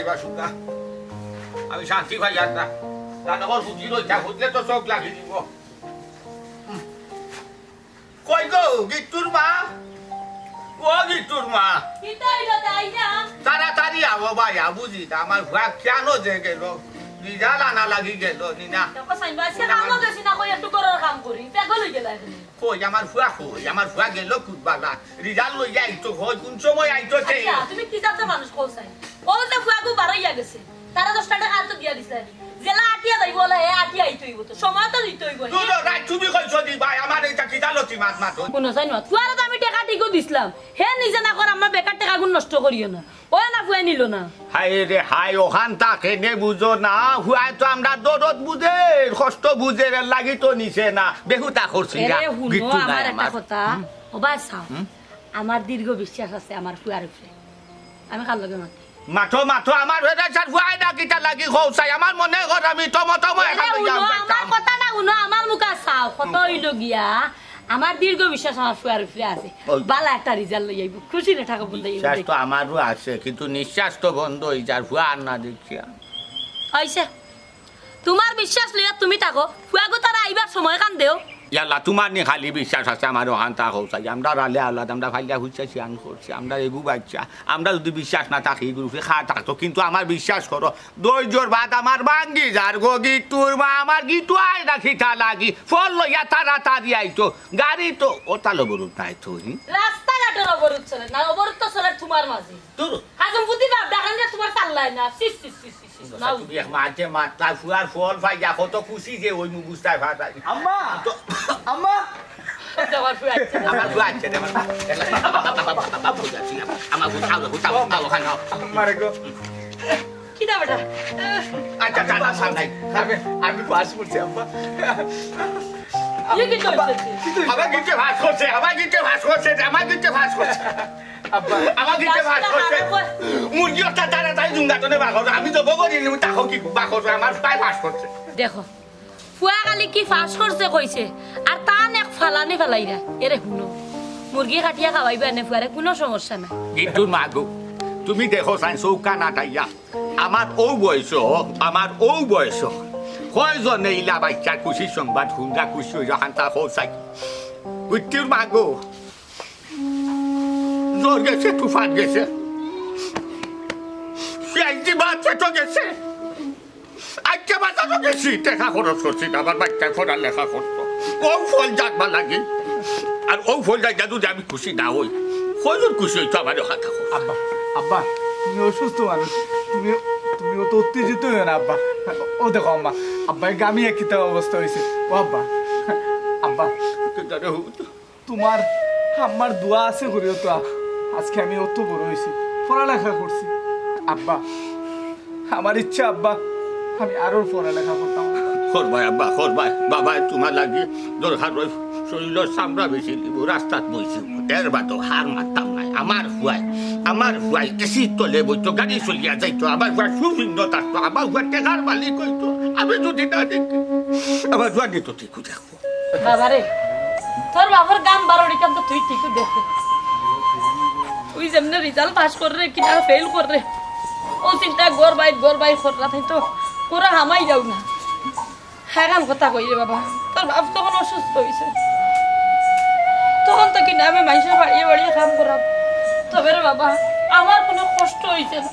যাইবা শুকা আমি শান্তি পাই আর না তানকর বুঝি রইতা বুঝলে তো চোখ লাগি দিব কই গো গিট্টুর মা ও গিট্টুর মা তাড়াতাড়ি আবো ভাইয়া বুঝি না আমার ভুয়া কেন যে গেল রিজাল আনা লাগি গেল নিনা কই আমার ভুয়া গেল কুদবালা রিজাল লইয়া আইতো হয় কোন সময় আইতো তুমি কি জানতে মানুষ কোসাই ও তো ভুয়াগু বাড়াইয়া গেছে তারা 10 টাকা আর তো দিয়া দিছে জেলা আটিয়া যাই বলে এ আটিয়া আইতইব তো সময় তো দিতইব তুই তো রাত তুমি কইছো দি ভাই আমার এটা কিতালতি মাত মাত কোন সাইন মাত তুই আর তো আমি টাকা টিকো দিছিলাম হে নিজে না কর আমার বেকার টাকা গুণ নষ্ট করিও না ও না ফুয়াই নিল না হাই রে হাই ওখান তাকে নে বুঝো না হুয়াই তো আমরা দরদ বুঝে কষ্ট বুঝে লাগি তো নিছে না বেহুতা করছি না গিট্টু আমার একটা কথা ও ভাই সাও আমার দীর্ঘ বিশ্বাস আছে আমার ফুয়ার উপরে আমি কাল লগে মাথো মাথো আমার হেডা চার ফুয়াই না কিটা লাগি হউছাই আমার মনে কর আমি টমটম এখান লইয়া আমার কথা না উনো আমার মুখা চাও কত হইলো গিয়া আমার দীর্ঘ বিশ্বাস আমার ফুয়ার উপরে আছে বালা একটা রিজাল্ট লই আইব খুশি রে টাকা বন্ধ হইব বিশ্বাস তো আমারও আছে কিন্তু নিঃশ্বাস তো বন্ধ হই যার ফুয়া আর না দেখিয়া হইছে তোমার বিশ্বাস লইয়া তুমি থাকো ফুয়াগো তারা আইবার সময় কান দেও ইয়াল্লা তোমার নি খালি বিশ্বাস আছে আমার ওখান তা হউছাই আমরা রালে আলাদা আমরা ফাইলা হইছে সিয়ান করছি আমরা এগু বাচ্চা আমরা যদি বিশ্বাস না থাকি গ্রুপে খা থাকতো কিন্তু আমার বিশ্বাস করো ধৈর্যর বাদ আমার ভাঙ্গি যার গো গিট্টুর মা আমার গিট্টু আয় রাখি তা লাগি ফল লইয়া তাড়াতাড়ি আইতো গাড়ি তো ওতালো বরুত নাই তো রাস্তাঘাটের অবরোধ চলে না অবরোধ তো চলে তোমার মাঝে তোর হাজম বুদ্ধি বাপ দেখান যে তোমার চাল্লাই না সিস সিস সিস সিস নাও তুমি এক মাঝে মাত্রা ফুয়ার ফল পাই যা কত খুশি যে ওই মু বুঝতাই পারাই আম্মা আম্মা আমার ফুয়া আমার ফুয়া আছে আমার ফুয়া খানা মারে গো কি দা বেটা আচ্ছা দাদা সামনে আমি পাস করছি আম্মা ये কি করছিস আমার গিটে ভাস করছে আমার গিটে ভাস করছে আমার গিটে ভাস করছে আব্বা আমার গিটে ভাস করছে মুরগিটা তাড়াতাড়ি জুঙ্গা তো নেবা আমি তো বগরি নিমু তাকো কি বাকর আমার পায় ভাস করছে দেখো ফুয়া কালি কি ফাঁস করছে কইছে আর তান এক ফালানি ফেলাইরা এরে হুনো মুরগি কাটিয়া খাওয়াইবা এনে ফুয়ারে কোনো সমস্যা না গিটুর মাগো তুমি দেখো সাইন চৌকা নাটাইয়া আমার ও বয়স কয়জনে ইলা বাচ্চার খুশি সংবাদ হুঙ্গা খুশি হইয়া হান্তা হৌসাই গিটুর মাগো জ্বর গেছে তুফান গেছে সিআইজি বাচ্চা তো গেছে আজকে বাচ্চা তো গেছি দেখা খরচ করছি আমার বাচ্চার পড়ার লেখা করতো ও ফল যাকবা লাগে আর ও ফল যাক যদি আমি খুশি না হই কয়জন খুশি হইতো আমার ওখান থাকো আব্বা আব্বা তুমি অসুস্থ মানুষ তুমিও তো উত্তেজিত হইও না আব্বা ও দেখো আম্মা আব্বাই গামি এক কিতা অবস্থা হয়েছে ও আব্বা আব্বা তোমার আমার দোয়া আছে করিও তো আজকে আমি অত বড় হয়েছি পড়ালেখা করছি আব্বা আমার ইচ্ছা আব্বা আমি আরো পড়ালেখা করতাম করবাই আব্বা করবাই বাবা তোমার লাগে দরকার শরীরের চামড়া বেশি দিব রাস্তাত বইছি এর বাদ হার মারতাম নাই আমার ফুয়াই এসি তলে বইতো গাড়ি চলিয়া যাইতো আমার ফুয়া সুবিন্দ থাকতো আমার ফুয়া টেকার মালিক হইতো আমি যদি না দেখি আমার ফুয়া দিত ঠিক দেখো বাবারে তোর বাবার গান বারোটি কাম তো তুই ঠিক দেখে তুই যেমনে রেজাল্ট পাস করে কিনা ফেল করে ও চিন্তা গোর বাই খররা থাই তো পুরা হামাই যাও না হ্যাঁ কথা কই রে বাবা তোর বাপ তখন অসুস্থ হয়েছে তখন তো কিনা আমি মানুষের বাড়িয়ে কাম করাম তবে রে বাবা আমার কোনো কষ্ট হয়েছে না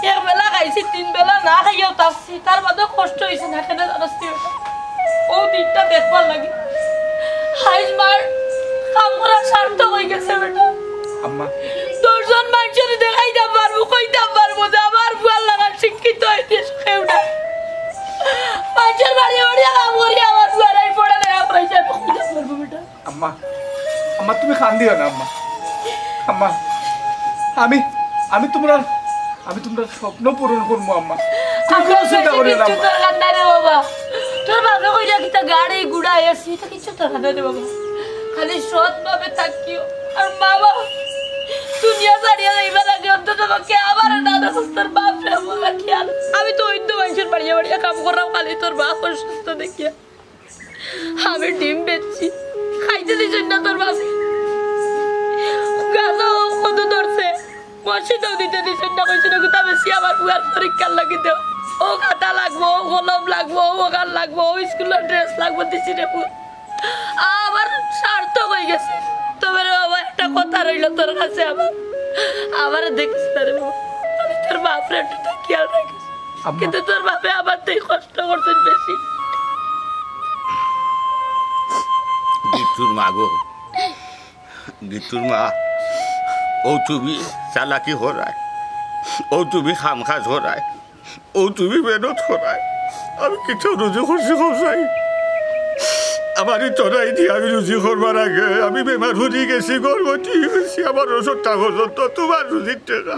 এক বেলা খাইছি 3 বেলা না খাইয়াও তাপছি তার বাদে কষ্ট হয়েছে না কেন জানাচ্ছি ও দিনটা দেখবার লাগে হাইজ মার কাম করার সার্থক হয়ে গেছে বেটা আম্মা 10 জন মানুষের দেখাইতাম পারবো কইতাম পারবো যে আমার ফুয়ার লাগার শিক্ষিত হইতে কেউ না মানুষের বাড়িয়ে কাম করি আমার ফুয়ারাই পড়ে দেখা পয়সা কইতাম পারবো বেটা আম্মা আম্মা তুমি কান্দিও না আম্মা আম্মা আমি তোমরা স্বপ্ন পূরণ করবো আম্মা তুমি কোনো চিন্তা করিও না তোর কান্না রে বাবা তোর বাবা কইরা কিতা গাড়ি গুড়া এসি তো কিছু তোর কান্না রে বাবা খালি সৎ ভাবে থাকিও আর বাবা দুনিয়া ছাড়িয়া যাইবার আগে অন্তত পক্ষে আবার দাদা সুস্থর বাপ রে আমার খেয়াল আমি তো অন্য মানুষের বাড়িয়া কাম করাম খালি তোর বাপ অসুস্থ দেখিয়া আমি ডিম বেচছি খাইতে দিচ্ছেন না তোর বাপ গাছও কত ধরছে মসজিদেও দিতে দিচ্ছেন না কইছিল বুয়ার পরীক্ষার লাগি দেও ও খাতা লাগবো ও কলম লাগবো ও ওখান লাগবো ও স্কুলের ড্রেস লাগবো দিছি রে বুয়া আমার সার্থক হয়ে গেছে তবে রে বাবা একটা কথা রইল তোর কাছে আমার দেখিস না রে বাবা আমি তোর বাপরে একটু তো খেয়াল রাখিস কিন্তু তোর বাপে আমার থেকে কষ্ট করছেন বেশি গিট্টুর মা গো গিট্টুর মা ও তুমি চালাকি হরায় ও তুমি খামখাজ হরায় ও তুমি মেহনত হরায় আমি কিছু রুজি করছি খোঁজাই আমার তোরাই দিয়ে আমি রুজি করবার আগে আমি বেমার হয়ে গেছি গর্ভবতী গেছি আমার ওষুধটা পর্যন্ত তোমার রুজির টাকা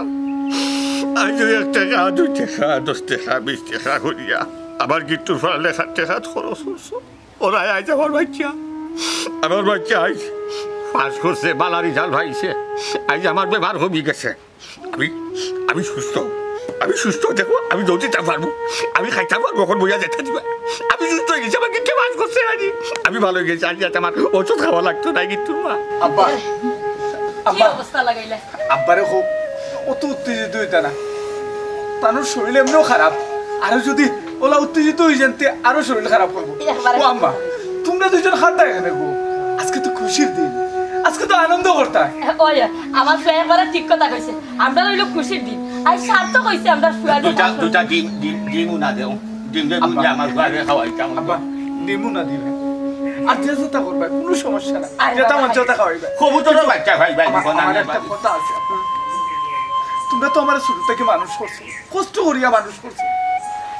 আমি যদি 1 টাকা 2 টাকা 10 টাকা 20 টাকা করিয়া আমার গিট্টুর পড়া লেখার টাকা খরচ করছো ওরাই আজ আমার বাচ্চা আজ পাস করছে বালা রেজাল্ট ভাইছে আজ আমার বেমার হয়ে গেছে আমি সুস্থ দেখো আমি দৌড়িতে পারবো আমি খাইতে পারবো এখন বইয়া যেতে দিবা আমি সুস্থ হয়ে গেছি আমার কিন্তু পাস করছে আমি ভালো হয়ে গেছি আজ আমার ওষুধ খাওয়া লাগতো না কিন্তু আব্বা কি অবস্থা লাগাইলা আব্বারে খুব অত উত্তেজিত হইতা না তার শরীর এমনিও খারাপ আরো যদি ওলা উত্তেজিত হয়ে যাতে আরো শরীর খারাপ করবো ও আম্মা তোমরা দুজন খাতা এখানে গো আজকে তো খুশির দিন আজকে তো আনন্দ করতা ওই আমার ফ্রেন্ড বলে ঠিক কথা কইছে আমরা হইলো খুশির দিন আই সার্থক হইছে আমরা দুটা ডিমু না দেও ডিম দে আমার ঘরে খাওয়াইতাম আব্বা ডিমু না দিবে আর যেটা করবে কোনো সমস্যা না যেটা মন চাইতা খাওয়াইবে কবুতরের বাচ্চা ভাই আমার একটা কথা আছে তোমরা তো আমার শুরু থেকে মানুষ করছো কষ্ট করিয়া মানুষ করছো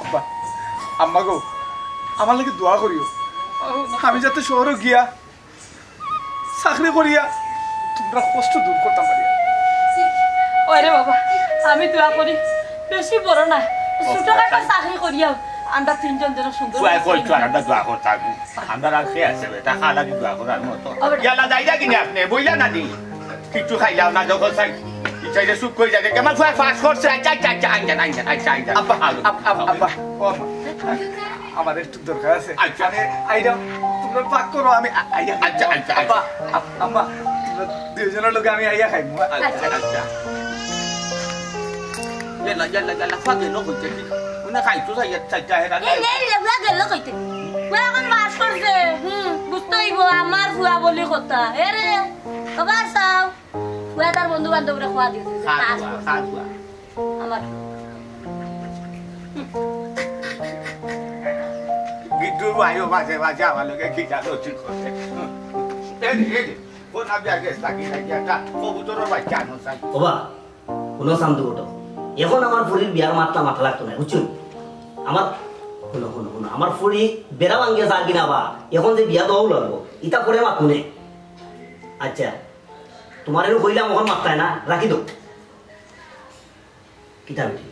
আব্বা আম্মা গো আমার লাগে দোয়া করিও আমি যাতে শহরে গিয়া চাকরি করিয়া তোমরা কষ্ট দূর করতাম পারি ওরে বাবা আমি দোয়া করি বেশি বড় না ছোটখাটো চাকরি করিয়া আমরা 3 জন যেন সুন্দর আমরা দোয়া করতাম আমরা আর খেয়ে আছে এটা খালা কি দোয়া করার মতো ইয়ালা যাইরা কিনে আপনি বইলা না দি কিছু খাইলাও না যখন চাই চাইলে সুখ করে যাবে কেমন ফাঁস করছে আব্বা আব্বা ও আমার একটু দরকার আছে আমি আইরা তোমরা পাক করো আমি আইয়া আচ্ছা আব্বা আম্মা দুজনের লোক আমি আইয়া খাইবো আচ্ছা ইয়ালা ফাঁকে লোক হইতে উনি খাইতো চাইটা হেরা এই লাগা কইতে ওরা কোন বাস করছে বুঝতেই গো আমার ফুয়া বলি কথা এরে বাবা সাও ফুয়া তার বন্ধু বান্ধবরা খাওয়া দিয়েছে আমার গিট্টু ভাইও মাঝে মাঝে আমার লোকে খিচা দোষী করছে কোন আবি আগে থাকি নাকি একটা কবুতরের বাচ্চা আনো চাই বাবা কোনো শান্ত গোটো এখন আমার ফুরির বিয়ার মাথা লাগতো না বুঝছো আমার শুনো আমার ফুরি বেড়া ভাঙ্গিয়া যা কিনা বা এখন যে বিয়া দেওয়াও লাগবো ইটা করে মাত নে আচ্ছা তোমার এরকম কইলাম এখন মাত্রায় না রাখি দো কিতা বেটি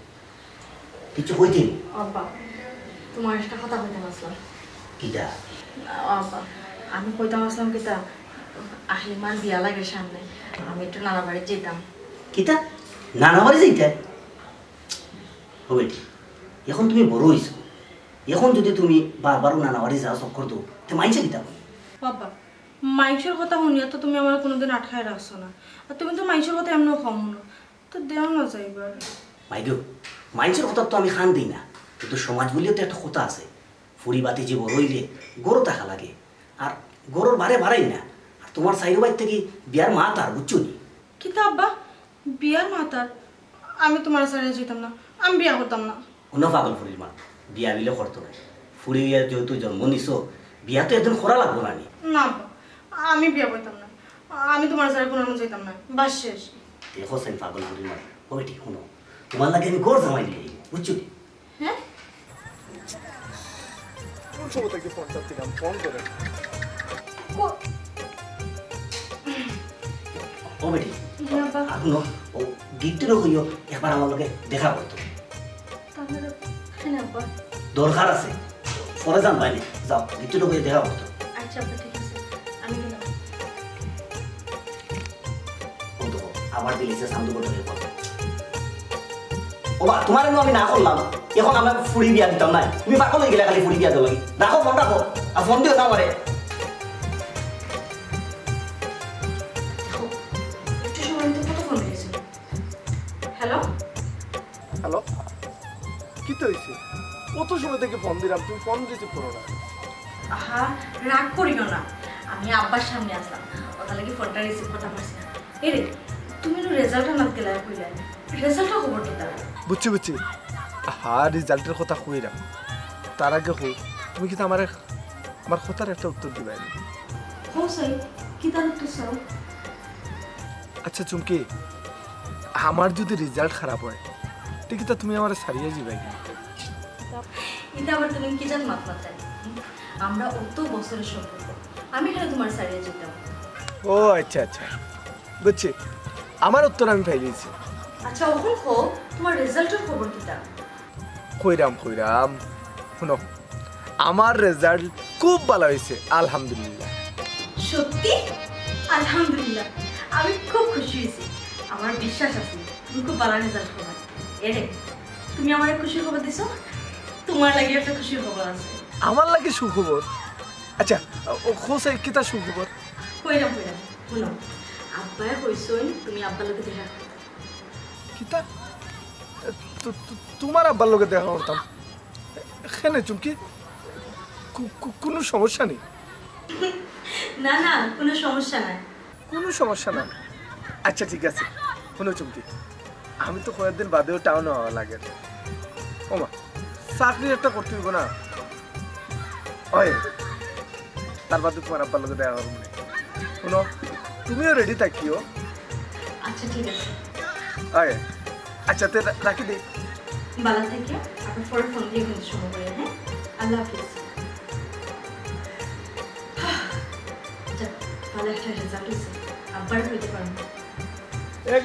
কিছু কইতি আব্বা তোমার একটা কথা কইতাম আসলাম কিতা আব্বা আমি কইতাম আসলাম কিতা আহিমার বিয়া লাগে সামনে আমি একটু নানা বাড়ি যেতাম কিতা নানা বাড়ি যাইতে ও বেটি এখন তুমি বড় হইছো এখন যদি তুমি বারবার নানা বাড়ি যাওয়া চক্কর দো তো মাইছে কিতা বাবা মাইশের কথা শুনিয়া তো তুমি আমার কোনোদিন আটকায় রাখছো না আর তুমি তো মাইশের কথা এমনও কম শুনো তো দেও না যাইবার মাইগো মাইন্সের কথা তো আমি খান দিই না কিন্তু সমাজ বলিও তো একটা কথা আছে ফুরি বাতি যে বড় হইলে গরু টাকা লাগে আর গরুর বারে বাড়াই না আর তোমার সাইড বাইর থেকে বিয়ার মা তার বুঝছো নি কিন্তু আব্বা বিয়ার মাতার আমি তোমার সাইডে যেতাম না আমি বিয়া করতাম না অন্য পাগল ফুরির মা বিয়া বিলে করতো না ফুরি যেহেতু জন্ম নিছো বিয়া তো একদিন করা লাগবো না নি না আব্বা আমি বিয়া করতাম না আমি তোমার সাইডে কোনো যেতাম না বাস শেষ দেখো সেন পাগল ফুরির মা ও বেটি শুনো তোমার লাগে আমি গড় জামাই দিই বুঝছো নি হ্যাঁ কোন সময় থেকে ফোন চাচ্ছিলাম ফোন করে ও বেটি হ্যাঁ আব্বা এখনো ও গিফটেরও হইও একবার আমার লগে দেখা করতো তাহলে হ্যাঁ আব্বা দরকার আছে পরে যান বাইরে যাও গিফটেরও হয়ে দেখা করতো আচ্ছা আব্বা ঠিক আছে আমি গেলাম ও তো আবার দিলেছে সামনে করতে হবে ও বা তোমার আমি না করলাম এখন আমার ফুড়ি বিয়া দিতাম না তুমি পাগল হয়ে গেলে খালি ফুড়ি বিয়া দেওয়া লাগে রাখো ফোন রাখো আর ফোন দিও না আমারে একটু সময় তো কত ফোন দিয়েছিল হ্যালো হ্যালো কি তো হয়েছে? কত সময় থেকে ফোন দিলাম, তুমি ফোন রিসিভ করো না। আহা রাগ করিও না, আমি আব্বার সামনে আসলাম, ওটা লাগি ফোনটা রিসিভ করতে পারছি না। এরে তুমি রেজাল্টটা না গেলা কইলা, রেজাল্টটা খবর তো তারা। বুঝছি হ্যাঁ, রেজাল্টের কথা কইরাম, তার আগে হো তুমি কিন্তু আমার কথার একটা উত্তর দিবা। হো সাই কি তার উত্তর চাও? আচ্ছা চুমকি, আমার যদি রেজাল্ট খারাপ হয় ঠিক তা তুমি আমার সারিয়ে যাবাই? এটা আবার তুমি কি জান মাত মাতাই, আমরা অত বছরের সম্পর্ক, আমি এখানে তোমার সারিয়ে যেতাম। ও আচ্ছা আচ্ছা বুঝছি, আমার উত্তর আমি পাই দিয়েছি। আচ্ছা ওখান হো তোমার রেজাল্টের খবর কি তা? কইরাম শুনো, আমার রেজাল্ট খুব ভালো হয়েছে আলহামদুলিল্লাহ। সত্যি? আলহামদুলিল্লাহ, আমি খুব খুশি হয়েছি। আমার বিশ্বাস আছে তুমি খুব ভালো রেজাল্ট করবে। এরে তুমি আমার খুশি খবর দিছো, তোমার লাগি একটা খুশি খবর আছে। আমার লাগে সুখবর? আচ্ছা ও খোসাই কিতা সুখবর? কইরাম শুনো, আব্বাই কইছই তুমি আব্বার লগে দেখা করতে। কিতা? তোমার আব্বার লগে দেখা করতাম? এখানে চুমকি কোনো সমস্যা নেই? না না, কোনো সমস্যা নাই। কোনো সমস্যা না? আচ্ছা ঠিক আছে, শোনো চুমকি, আমি তো কয়েকদিন বাদেও টাউন হওয়া লাগে। ওমা চাকরি একটা করতে হইব না, হয় তার বাদে তোমার আব্বার লগে দেখা করবো না। শোনো তুমিও রেডি থাকিও। আচ্ছা ঠিক আছে, হয় আচ্ছা তে রাখি দিই। বালা থেকে আপনার পরে ফোন দিয়ে কিন্তু সময় করে। হ্যাঁ, আল্লাহ হাফিজ। যাক, ভালো একটা রেজাল্ট হয়েছে, আব্বার হইতে পারবো।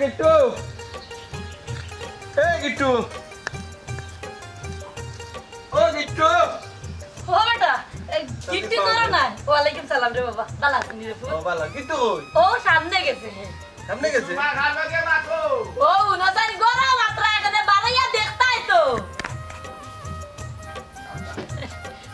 গিট্টু, গিট্টু, ও গিট্টু। ও বেটা গিফট করো না। ওয়ালাইকুম সালাম রে বাবা, ভালো আছেন রে ফুল? ও ভালো, গিট্টু কই? ও সামনে গেছে। সামনে গেছে? মা খাবে কে মাখো? ও উনাসারি গরম মাত্র এখানে বাড়াইয়া দেখতাই তো।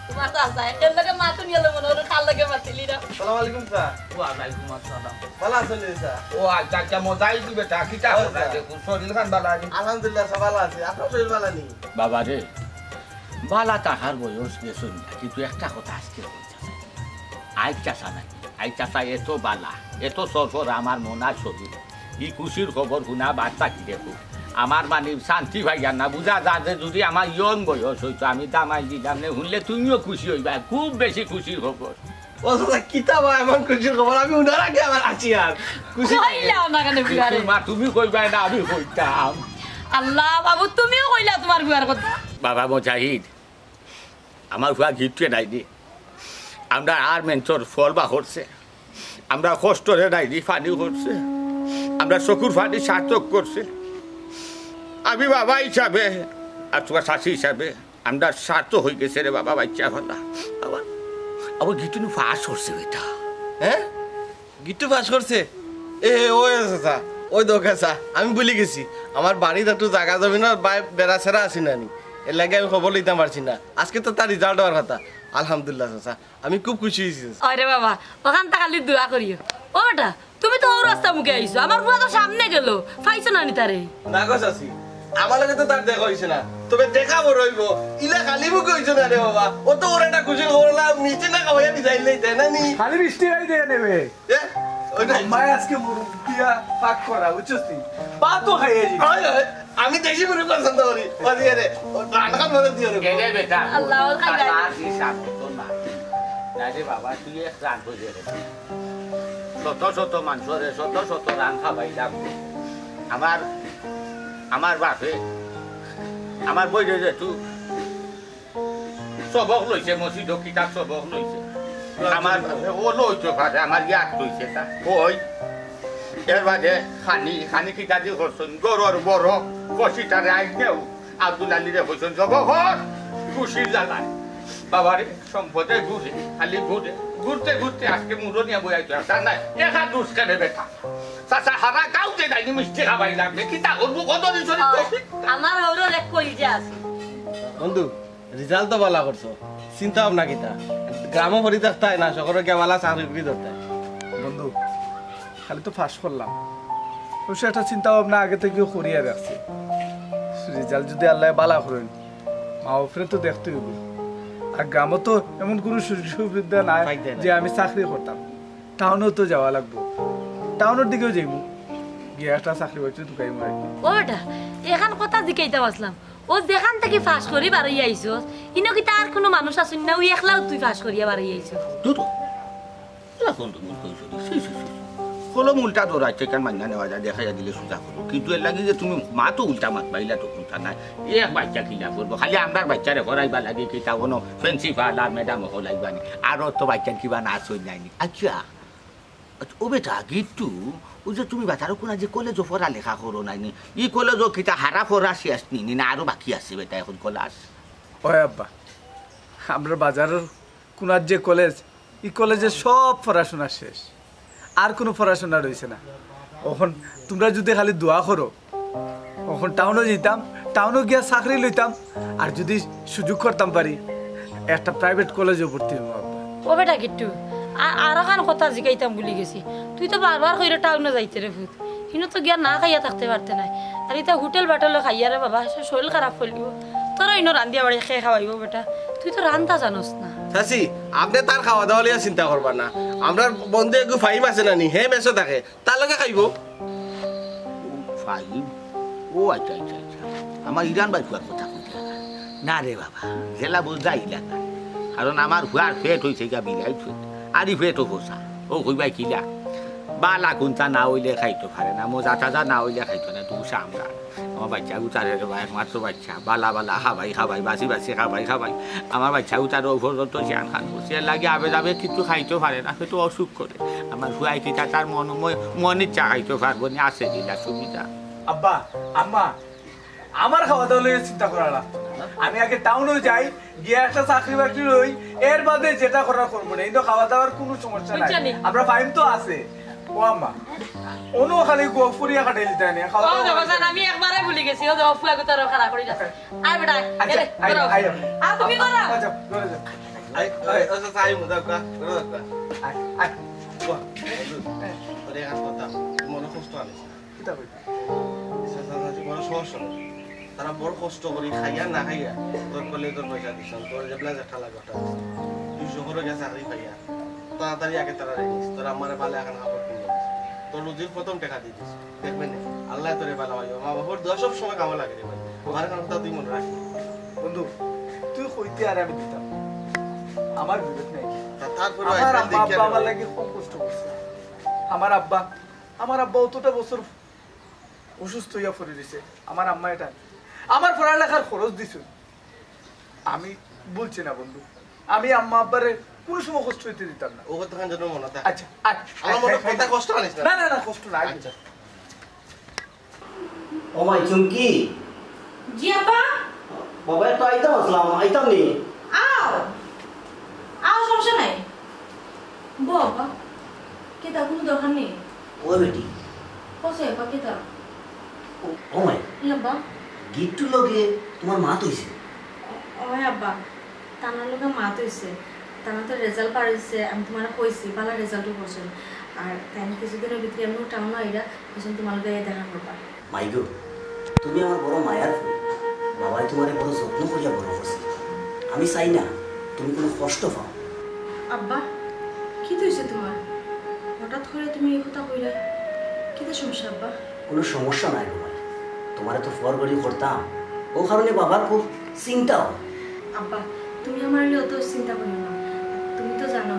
তোমার তো আসা এখান থেকে মাথুন গেল মনে হলো খাল লাগে মাতিলি না। আসসালামু আলাইকুম স্যার। ওয়ালাইকুম আসসালাম। ভালো আছেন স্যার? ও আচ্ছা আচ্ছা মজাই দিবে তা কিটা কথা দেখো শরীর খান বালা নি। আলহামদুলিল্লাহ সব ভালো আছে, আপনার শরীর ভালো নেই? বাবা রে বালা তাহার বয়স গেছুন কিন্তু একটা কথা আজকে বলতে চাই, আই চাষা নাকি আই চাষা এত বালা এত সরফর আমার মনার শরীর ই খুশির খবর শুনা বার্তা কি দেখো আমার মানে শান্তি ভাইয়া না বুঝা যা যে যদি আমার ইয়ং বয়স হইতো আমি দামাই দিলাম না শুনলে তুমিও খুশি হইবা, খুব বেশি খুশির খবর। ও দাদা কিতাব এমন খুশির খবর, আমি উনার আগে আমার আছি আর খুশি। কইলাও না কেন বিয়ারে? মা তুমি কইবা না আমি কইতাম। আল্লাহ বাবু তুমিও কইলা তোমার বিয়ার কথা। বাবা মুজাহিদ আমার ফুয়া গিফটে ডাইনি আমরা আর মেন্টর ফল বা করছে, আমরা কষ্টরে ডাইনি ফানি করছে, আমরা চকুর ফানি সার্থক করছে। আমি বাবা হিসাবে আর তোমার শাশি হিসাবে আমরা স্বার্থ হয়ে গেছে রে বাবা, বাচ্চা ভালা আবার আবার গিটুনি ফাঁস করছে এটা। হ্যাঁ গিট্টু পাস করছে? এ ওই আছে ওই দোকাছা আমি ভুলে গেছি, আমার বাড়িতে একটু জায়গা যাবি না, বেড়া সেরা আসি না, এর লাগে আমি খবর লিতে পারছি না। আজকে তো তার রিজাল্ট হওয়ার কথা, আলহামদুলিল্লাহ চাচা আমি খুব খুশি হয়েছি। আরে বাবা ওখান থেকে খালি দোয়া করিও। ও বেটা তুমি তো ওর রাস্তা মুখে আইছো, আমার বুয়া তো সামনে গেল, পাইছো না নি তারে? না গো চাচি, আমার লগে তো তার দেখা হয়েছে না, তবে দেখাবো রইব। ইলা খালি মুখে হয়েছে না রে বাবা, ও তো ওর একটা খুশি খবর মিষ্টি না খাওয়াইয়া বিদাইলেই তাই না নি? খালি বৃষ্টি গাই দিয়ে নেবে মায় আজকে মুরগিয়া পাক করা বুঝছিস, পা তো খাইয়ে জি। আমি দেশি করে পছন্দ করি, ওদিকে রে রান্না করে দিও রে গেলে বেটা আল্লাহ খাই না রে বাবা, তুই এক রান করে রে শত শত মানুষরে শত শত রান খাবাই লাগবে। আমার বাপে আমার বই যে তুই সবক লইছে মসজিদ কিতাব সবক লইছে, আমার ও লইতে পারে আমার ইয়াদ লইছে তা ওই এর বাদে খানি কিতা দিয়ে করছেন গরুর বড় কষিটারে আই নেও আব্দুল আলীরে হয়েছেন সবক খুশির জ্বালায় বাবারে সম্পদে ঘুরে খালি ঘুরে ঘুরতে ঘুরতে আজকে মুরনিয়া বইয়াইতে আসা নাই একা দুষ কেনে বেটা চাচা হারা কাউতে নাইনি মিষ্টি খাবাই লাগবে কিতা করবো কত দিন আমার ওর এক কই যে আছে। বন্ধু রিজাল্ট তো ভালো করছো, চিন্তা ভাবনা কিতা গ্রামও ভরি দেখতাই না সকলে কেমালা চাকরি করি ধরতাই। বন্ধু খালি তো ফাঁস করলাম, অবশ্য একটা চিন্তা ভাবনা আগে থেকেও করিয়া রাখছি, রেজাল্ট যদি আল্লাহ বালা করেন মা বাপরে তো দেখতে হবে। আর গ্রামে তো এমন কোনো সুযোগ সুবিধা নাই যে আমি চাকরি করতাম। টাউনেও তো যাওয়া লাগবো, টাউনের দিকেও যাইব, গিয়ে একটা চাকরি বাকরি ঢুকাইব আর কি। ও বেটা এখান কথা জিকাইতে আসলাম, ও যেখান থেকে ফাঁস করি বাড়ি আইছ ইনো কি তার কোনো মানুষ আসুন না, ওই একলাও তুই ফাঁস করিয়া বাড়ি আইছ। হলো উল্টা দৌড়াচ্ছে কেন মান্না নেওয়া যায়, দেখা যায় দিলে সোজা করবো, কিন্তু এর লাগে যে তুমি মা তো উল্টা মাত পাইলা তো কোনটা নাই, এক বাচ্চা কিনা করবো, খালি আমার বাচ্চারে করাইবা লাগে কিতা কোনো প্রিন্সিপাল আর ম্যাডাম হলাইবানি, আরও তো বাচ্চার কিবা নাচ হই নাইনি। আচ্ছা ও বেটা গিট্টু, ও যে তুমি বাচ্চারও কোনো যে কলেজও পড়া লেখা করো নাইনি, ই কলেজও কিতা হারা পড়া শেষ নি না আরও বাকি আছে বেটা এখন কলাস? ওই আব্বা, আমরা বাজারের কোনার যে কলেজ, এই কলেজে সব পড়াশোনা শেষ, আর কোনো পড়াশোনা রয়েছে না। এখন তোমরা যদি খালি দোয়া করো, এখন টাউনে যেতাম, টাউনে গিয়া চাকরি লইতাম, আর যদি সুযোগ করতাম পারি একটা প্রাইভেট কলেজে ভর্তি হবো। আব্বা ও বেটা গিট্টু আর খান কথা জিকাইতাম বলি গেছি, তুই তো বারবার কইরে টাউনে যাইতে রে ভূত, কিন্তু তো গিয়া না খাইয়া থাকতে পারতে নাই, আর এটা হোটেল বাটলে খাইয়া রে বাবা শরীর খারাপ ফেলিব, তোরা ইনো রান্ধিয়া বাড়ি খেয়ে খাওয়াইব বেটা, তুই তো রান্তা জানোস না। চাচি আপনি তার খাওয়া দাওয়া লিয়া চিন্তা করবা না, আমরা বন্ধু একটু ফাইম আছে নানি হে মেসো থাকে তার লগে খাইব। ফাইভ? ও আচ্ছা আচ্ছা আচ্ছা, আমার ইরান বাই কথা কইতে না রে বাবা, জেলা বোঝা ইলাকা, কারণ আমার হুয়ার ফেট হয়েছে গা বিলাই ফেট, আরই ফেটও বসা, ও কইবাই কিলা বালা কোনটা না হইলে খাইতে পারে না, মজা টাজা না হইলে খাইতো না, তুই আমরা আমার বাচ্চা উতারে একমাত্র বাচ্চা, বালা বালা খাবাই খাবাই, বাসি বাসি খাবাই খাবাই, আমার বাচ্চা উতারে ওপর তো জ্ঞান খান বসে লাগে আবে যাবে কিছু খাইতে পারে না, সেটা অসুখ করে, আমার হুয়াই কিটা তার মন ইচ্ছা খাইতে পারবো না, আছে যেটা সুবিধা। আব্বা আম্মা, আমার খাওয়া দাওয়া লইয়া চিন্তা করা লাগতো না, আমি আগে টাউনে যাই, গিয়ে একটা চাকরি বাকরি লই, এর বাদে যেটা করার করবো না, কিন্তু খাওয়া দাওয়ার কোনো সমস্যা নাই, আমরা ফাইম তো আছে। ও আম্মা অনু খালি ফুরিয়া কাটাই দিতে নি খাওয়া দাওয়া। আমি একবারে ভুলে গেছি, ও ফুয়া কথা খারাপ করে যাচ্ছে। আয় বেটা আয় তুমি করো, যাও ঘরে যাও, আই আই ওসা সাই মুদাকা রোদা আয় আয় বাহ তোরে আর কথা মনে কষ্ট আনিস কিতা কই সাসাজি বড় সমস্যা, তারা বড় কষ্ট করে খাইয়া না খাইয়া তোর কলে তোর পয়সা দিছ, তোর যে ব্লাজার ঠালা গটা তুই শহরে গেছে চাকরি পাইয়া তাড়াতাড়ি আগে তারা রেনিস, তোর আমারে ভালো এখন খবর কিনে তোর রুজির প্রথম টাকা দিয়ে দিস, দেখবেন আল্লাহ তোরে ভালো হইব, মা বাবার দোয়া সব সময় কামে লাগে রে ভাই, ওখানে কথা তুই মনে রাখিস বন্ধু, তুই কইতে আর আমি দিতাম, আমার বিবেক নাই, তারপরে আমার আব্বা আমার লাগি খুব কষ্ট করছে, আমার আব্বা অতটা বছর অসুস্থ হইয়া পড়ে দিছে, আমার আম্মা এটা আমার পড়ালেখার খরচ দিছে, আমি বলছি না বন্ধু, আমি আম্মা আব্বারে কোনো সময় কষ্ট হইতে দিতাম না। ও কথা যেন মনে থাকে। আচ্ছা আমার মনে কথা কষ্ট আনিস না। না কষ্ট না। আচ্ছা ও মাই চুমকি। জি আপা। বাবা তো আইতাম আসলাম, আইতাম নি। আও সমস্যা নাই। বাবা কেতা কোনো দরকার নেই। ও বেটি কসে আপা কেতা? ও মাই আব্বা গিট্টু লগে তোমার মা তইছে। ওই আব্বা তানার লগে মা তইছে, তানা তো রেজাল্ট পাইছে, আমি তোমার কইছি ভালো রেজাল্টও করছেন, আর তাই কিছুদিনের ভিতরে আমি টাউন আইরা এখন তোমার লগে দেখা করবা। মাইগো তুমি আমার বড় মায়ার ফুল, বাবাই তোমারে বড় যত্ন করিয়া বড় করছে, আমি চাই না তুমি কোনো কষ্ট পাও। আব্বা কি হইছে তোমার? হঠাৎ করে তুমি এই কথা কইলা, কি সমস্যা আব্বা? কোনো সমস্যা নাই বাবা, তোমারে তো ফর গড়ি করতাম, ও কারণে বাবার খুব চিন্তা হয়। আব্বা তুমি আমার লিয়ে অত চিন্তা করিও না, তুমি তো জানো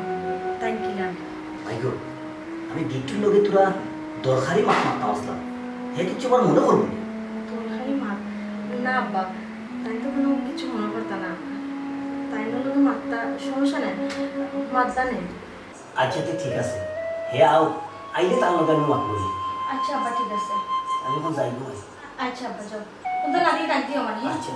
তাই কিলাম। মাইগো আমি গিট্টুর লগে তোরা দরকারি মাছ মারতাম আসলাম, হে কিছু আমার মনে করবো দরকারি মাত না আব্বা, তাই তো কোনো কিছু মনে করতা না, তাই নলে মাত্তা সমস্যা নেই, মাত্তা নেই। আচ্ছা ঠিক আছে, হে আও আইলে তার লগে আমি মাত করি। আচ্ছা আব্বা ঠিক আছে, আমি এখন যাইব। আচ্ছা আব্বা যাও, ওদের লাগিয়ে ডাক দিও আমার। আচ্ছা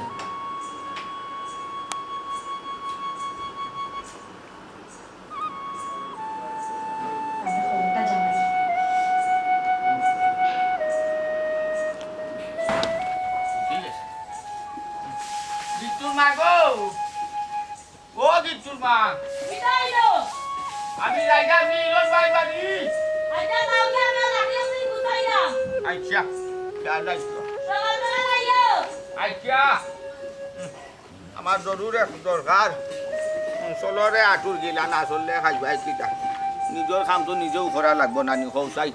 আমি জায়গা মিলন ভাই বাড়ি। আচ্ছা আচ্ছা আমার জরুর দরকার চলরে আঁটুর গিলা না চললে খাইবাই কিটা নিজের কামটো নিজেও করা লাগবো নানি কৌশাই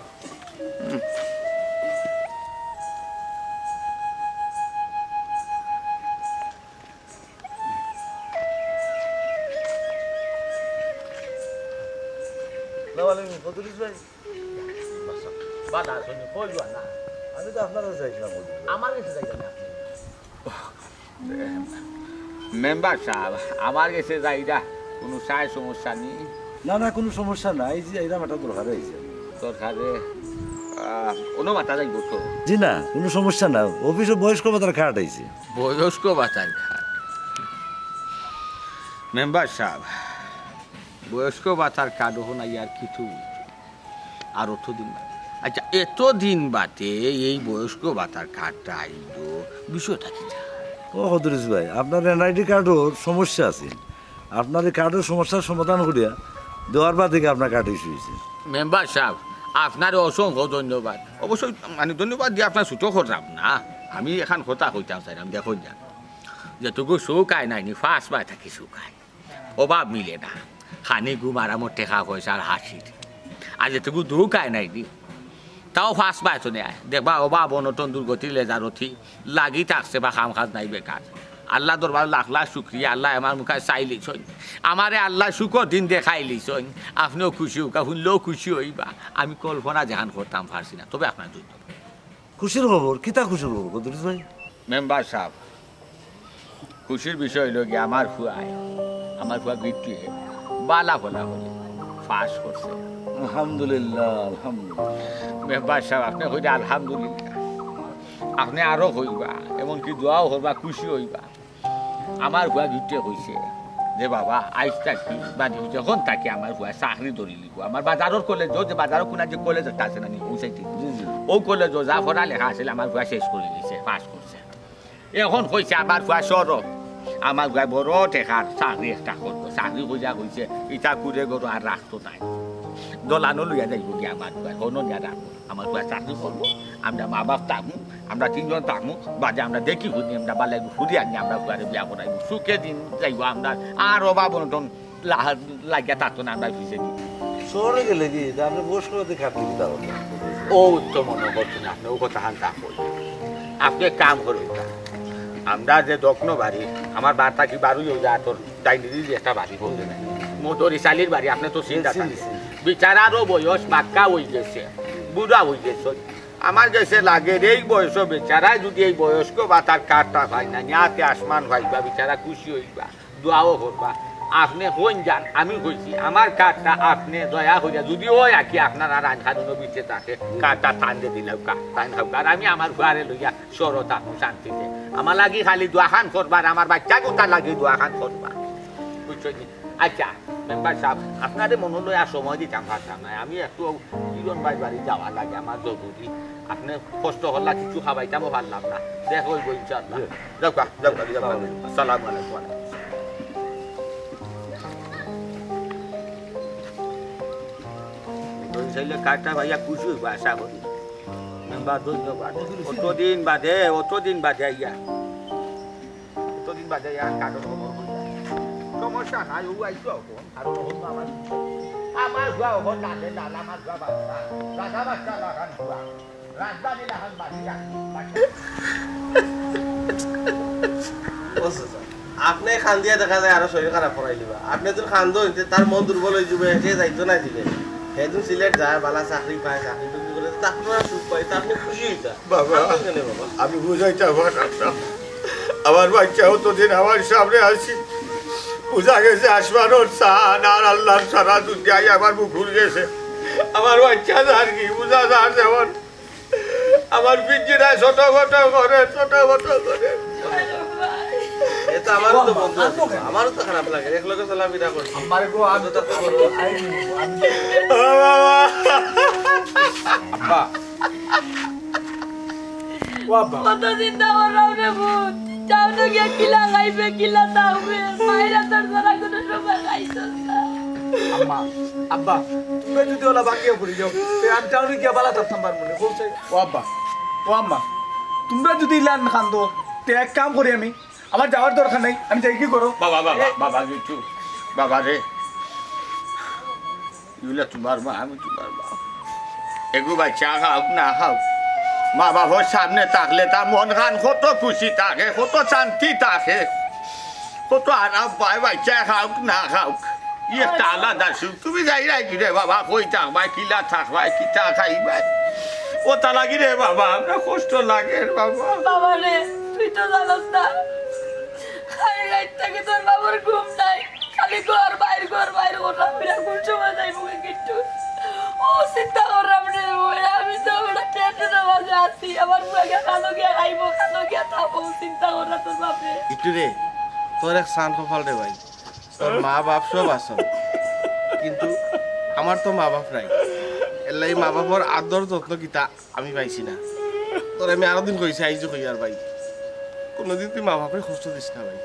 আমি তো আপনারও চাইছিলাম আমার কাছে যাইবেন আপনি মেম্বার সাহেব আমার কাছে যাইরা কোনো সায় সমস্যা নেই না না কোনো সমস্যা নাই যে এরকম একটা দরকার হয়েছে দরকারে কোনো মাথা যাইব তো জি না কোনো সমস্যা না অফিসে বয়স্ক ভাতার কার্ড আইছে বয়স্ক বাচ্চার ঘাট মেম্বার সাহেব বয়স্ক বাচ্চার কার্ড হন আর কিছু আর অতদিন বাদে আচ্ছা এতদিন বাদে এই বয়স্ক বাচ্চার কার্ডটা আইল বিষয়টা কি ও হদরিস ভাই আপনার এনআইডি কার্ডের সমস্যা আছে আপনার এই কার্ডের সমস্যার সমাধান করিয়া দেওয়ার বাদ থেকে আপনার কার্ড ইস্যু হয়েছে মেম্বার সাহেব আপনার অসংখ্য ধন্যবাদ অবশ্যই মানে ধন্যবাদ দিয়ে আপনার ছুটো করলাম না আমি এখন কথা কইতাম চাইলাম দেখুন যান যেটুকু চৌকায় নাইনি ফার্স্ট বাই থাকি চৌকায় অভাব মিলে না খানি ঘুম আরামত টেকা পয়সার হাসির আর যেটুকু ধৌকায় নাইনি তাও ফার্স্ট বাই তো নেয় দেখবা অভাব অনটন দুর্গতির লেজারথি লাগি থাকছে বা খাম খাজ নাই বেকার আল্লাহ দরবার লাখ লাখ শুক্রিয়া আল্লাহ আমার মুখে চাইলিছন আমারে আল্লাহ সুখর দিন দেখাইলিছন আপনিও খুশি হোক শুনলেও খুশি হইবা আমি কল্পনা যেখান করতাম পারছি না তবে আপনার ধন্যবাদ খুশির খবর কিতা খুশির খবর হদরিস ভাই মেম্বার সাহেব খুশির বিষয় হইল গিয়ে আমার ফুয়া গিট্টি বালা ফলা হলে ফাঁস করছে আলহামদুলিল্লাহ আলহামদুলিল্লাহ মেম্বার সাহেব আপনি কইলে আলহামদুলিল্লাহ আপনি আরো হইবা এমনকি দোয়াও হইবা খুশি হইবা আমার ফুয়া গিট্টে কইছে যে বাবা আইস থাকি বা যখন থাকি আমার ফুয়া চাকরি ধরি লিখব আমার বাজারের কলেজ যে বাজারের কোনা যে কলেজ একটা আছে না নি ওই সাইডে ও কলেজ যা পড়া লেখা আছিল আমার ফুয়া শেষ করে দিয়েছে পাস করছে এখন কইছে আমার ফুয়া সর আমার ফুয়া বড় টেকার চাকরি একটা করবো চাকরি কইয়া কইছে ইটা কুড়ে গরু আর রাখতো নাই দোলানো লইয়া যাইব গিয়ে আমার ফুয়া হনো নিয়া রাখবো আমার ফুয়া চাকরি করবো আমরা মা বাপ থাকবো আমরা তিনজন থাকবো বাজে আমরা দেখি শুনি আমরা বালাই ফুরি আনি আমরা ফুয়ারে বিয়া করাইব সুখে দিন যাইব আমরা আর অভাব অনটন লাগিয়া থাকতো না আমরা ফিসে দিই শহরে গেলে কি আপনি বয়স্ক ভাতা খাটলি কিতা হতো ও উত্তম মনে করছেন আপনি ও কথা হান তা আপনি কাম করুন আমরা যে দক্ষিণ বাড়ি আমার বার্তা কি বাড়ি হয়ে যায় তোর ডাইনির যে একটা বাড়ি বলতে নাই মোটর ইসালির বাড়ি আপনি তো চিন্তা বিচারারও বয়স বাক্কা হয়ে গেছে বুড়া হয়ে গেছে আমার কাছে লাগে এই বয়স বেচারায় যদি এই বয়স্ক বা তার কাঠটা পাই না নিয়াতে আসমান ভাইবা বিচারা খুশি হইবা দোয়াও করবা আপনি হইন যান আমি কইছি আমার কাঠটা আপনি দয়া করিয়া যদি ওই আঁকি আপনার আর আইন খানুনো বিচে থাকে কাঠটা টান দিয়ে দিলেও টান খাও আর আমি আমার ঘরে লইয়া সরো থাকুন শান্তিতে আমার লাগি খালি দোয়াখান করবার আমার বাচ্চা কোথা লাগি দোয়াখান করবা বুঝছো আচ্ছা মেম্বার সাহেব আপনাদের মনে লই আর সময় দিতাম পারতাম না আমি একটু কিরণ ভাই বাড়ি যাওয়া লাগে আমার জরুরি আপনি কষ্ট হল্লা কিছু খাবাইতামও পারলাম না দেখো ওই ইনশাআল্লাহ যাও আসসালামু আলাইকুম কাঠটা ভাইয়া খুশি হইব আশা করি মেম্বার ধন্যবাদ অতদিন বাদে আইয়া অতদিন বাদে কাঠের খবর সমস্যা নাই ও আইসো কারণ আমার গুয়া ওখান দাদে দাদা আমার গুয়া বাচ্চা দাদা বাচ্চা লাগান গুয়া রাজধানী লাগান বাচ্চা আপনি খান দিয়া দেখা যায় আরো শরীর খারাপ করাই দিবা আপনি যদি খান দইতে তার মন দুর্বল হয়ে যাবে সে যাইতো না দিলে সেদিন সিলেট যায় বালা চাকরি পায় চাকরি টুকরি করে আপনারা সুখ পাই তা আপনি খুশি হইতা বাবা বাবা আমি বুঝাইতে আমার বাচ্চা অতদিন আমার সামনে আসি বুঝা গেছে আসমানোর চান আর আল্লাহর সারা দুনিয়ায় আমার মুখ ভুল গেছে আমার বাচ্চা আর কি বুঝা যার যেমন আমার পিঞ্জিরা ছোট ছোট করে এটা আমারও তো বন্ধু আমারও তো খারাপ লাগে এক লগে চলাফেরা করছি আমার গো আজ তো আব্বা ও আব্বা কত চিন্তা করলাম রে বোন যাও তো গিয়ে কিলা খাইবে কিলা দাওবে মায়েরা তোর দ্বারা কোনো সময় খাইছস না আম্মা আব্বা তুমি যদি ওলা বাকিও পড়ে যাও আমি টাউনে গিয়ে বালা থাকতাম পারবো না বলছে ও আব্বা ও আম্মা তোমরা যদি ইলান খান্দো তে এক কাম করি আমি আমার যাওয়ার দরকার নেই, আমি যাই কি করো? বাবা বাবা বাবা কিছু বাবা রে, এগুলো তোমার মা, আমি তোমার বাপ। এগু বাচ্চা খাও না খাও, মা বাবার সামনে থাকলে তার মন খান কত খুশি থাকে, কত শান্তি থাকে, কত আরাম পায়। বাচ্চা খাওক না খাওক, একটা আলাদা সুখ। তুমি যাই রাখি রে বাবা, কই থাকবাই, কিলা থাকবাই, কিতা খাইবাই, ও তা লাগি রে বাবা, আমরা কষ্ট লাগে রে বাবা। বাবা রে, তুই তো জানোস না, খাই রাত থেকে তোর বাবার ঘুম নাই, খালি ঘর বাইর ওরা ফিরা কোন সময় যাইবো কিন্তু ও চিন্তা করলাম রে। আমি তো ওরা টেনশনের মাঝে আছি, আমার বুয়াকে খানো গিয়া খাইবো, খানো গিয়া থাকবো, চিন্তা করলা তোর বাপে। একটু রে, তোর এক সান কপাল রে ভাই, তোর মা বাপ সব আসন, কিন্তু আমার তো মা বাপ নাই। এলাই মা বাপর আদর যত্ন কিতা আমি পাইছি না। তোর আমি আরো দিন কইছি, আইজো কই আর ভাই, কোনোদিন তুই মা বাপের কষ্ট দিস না ভাই,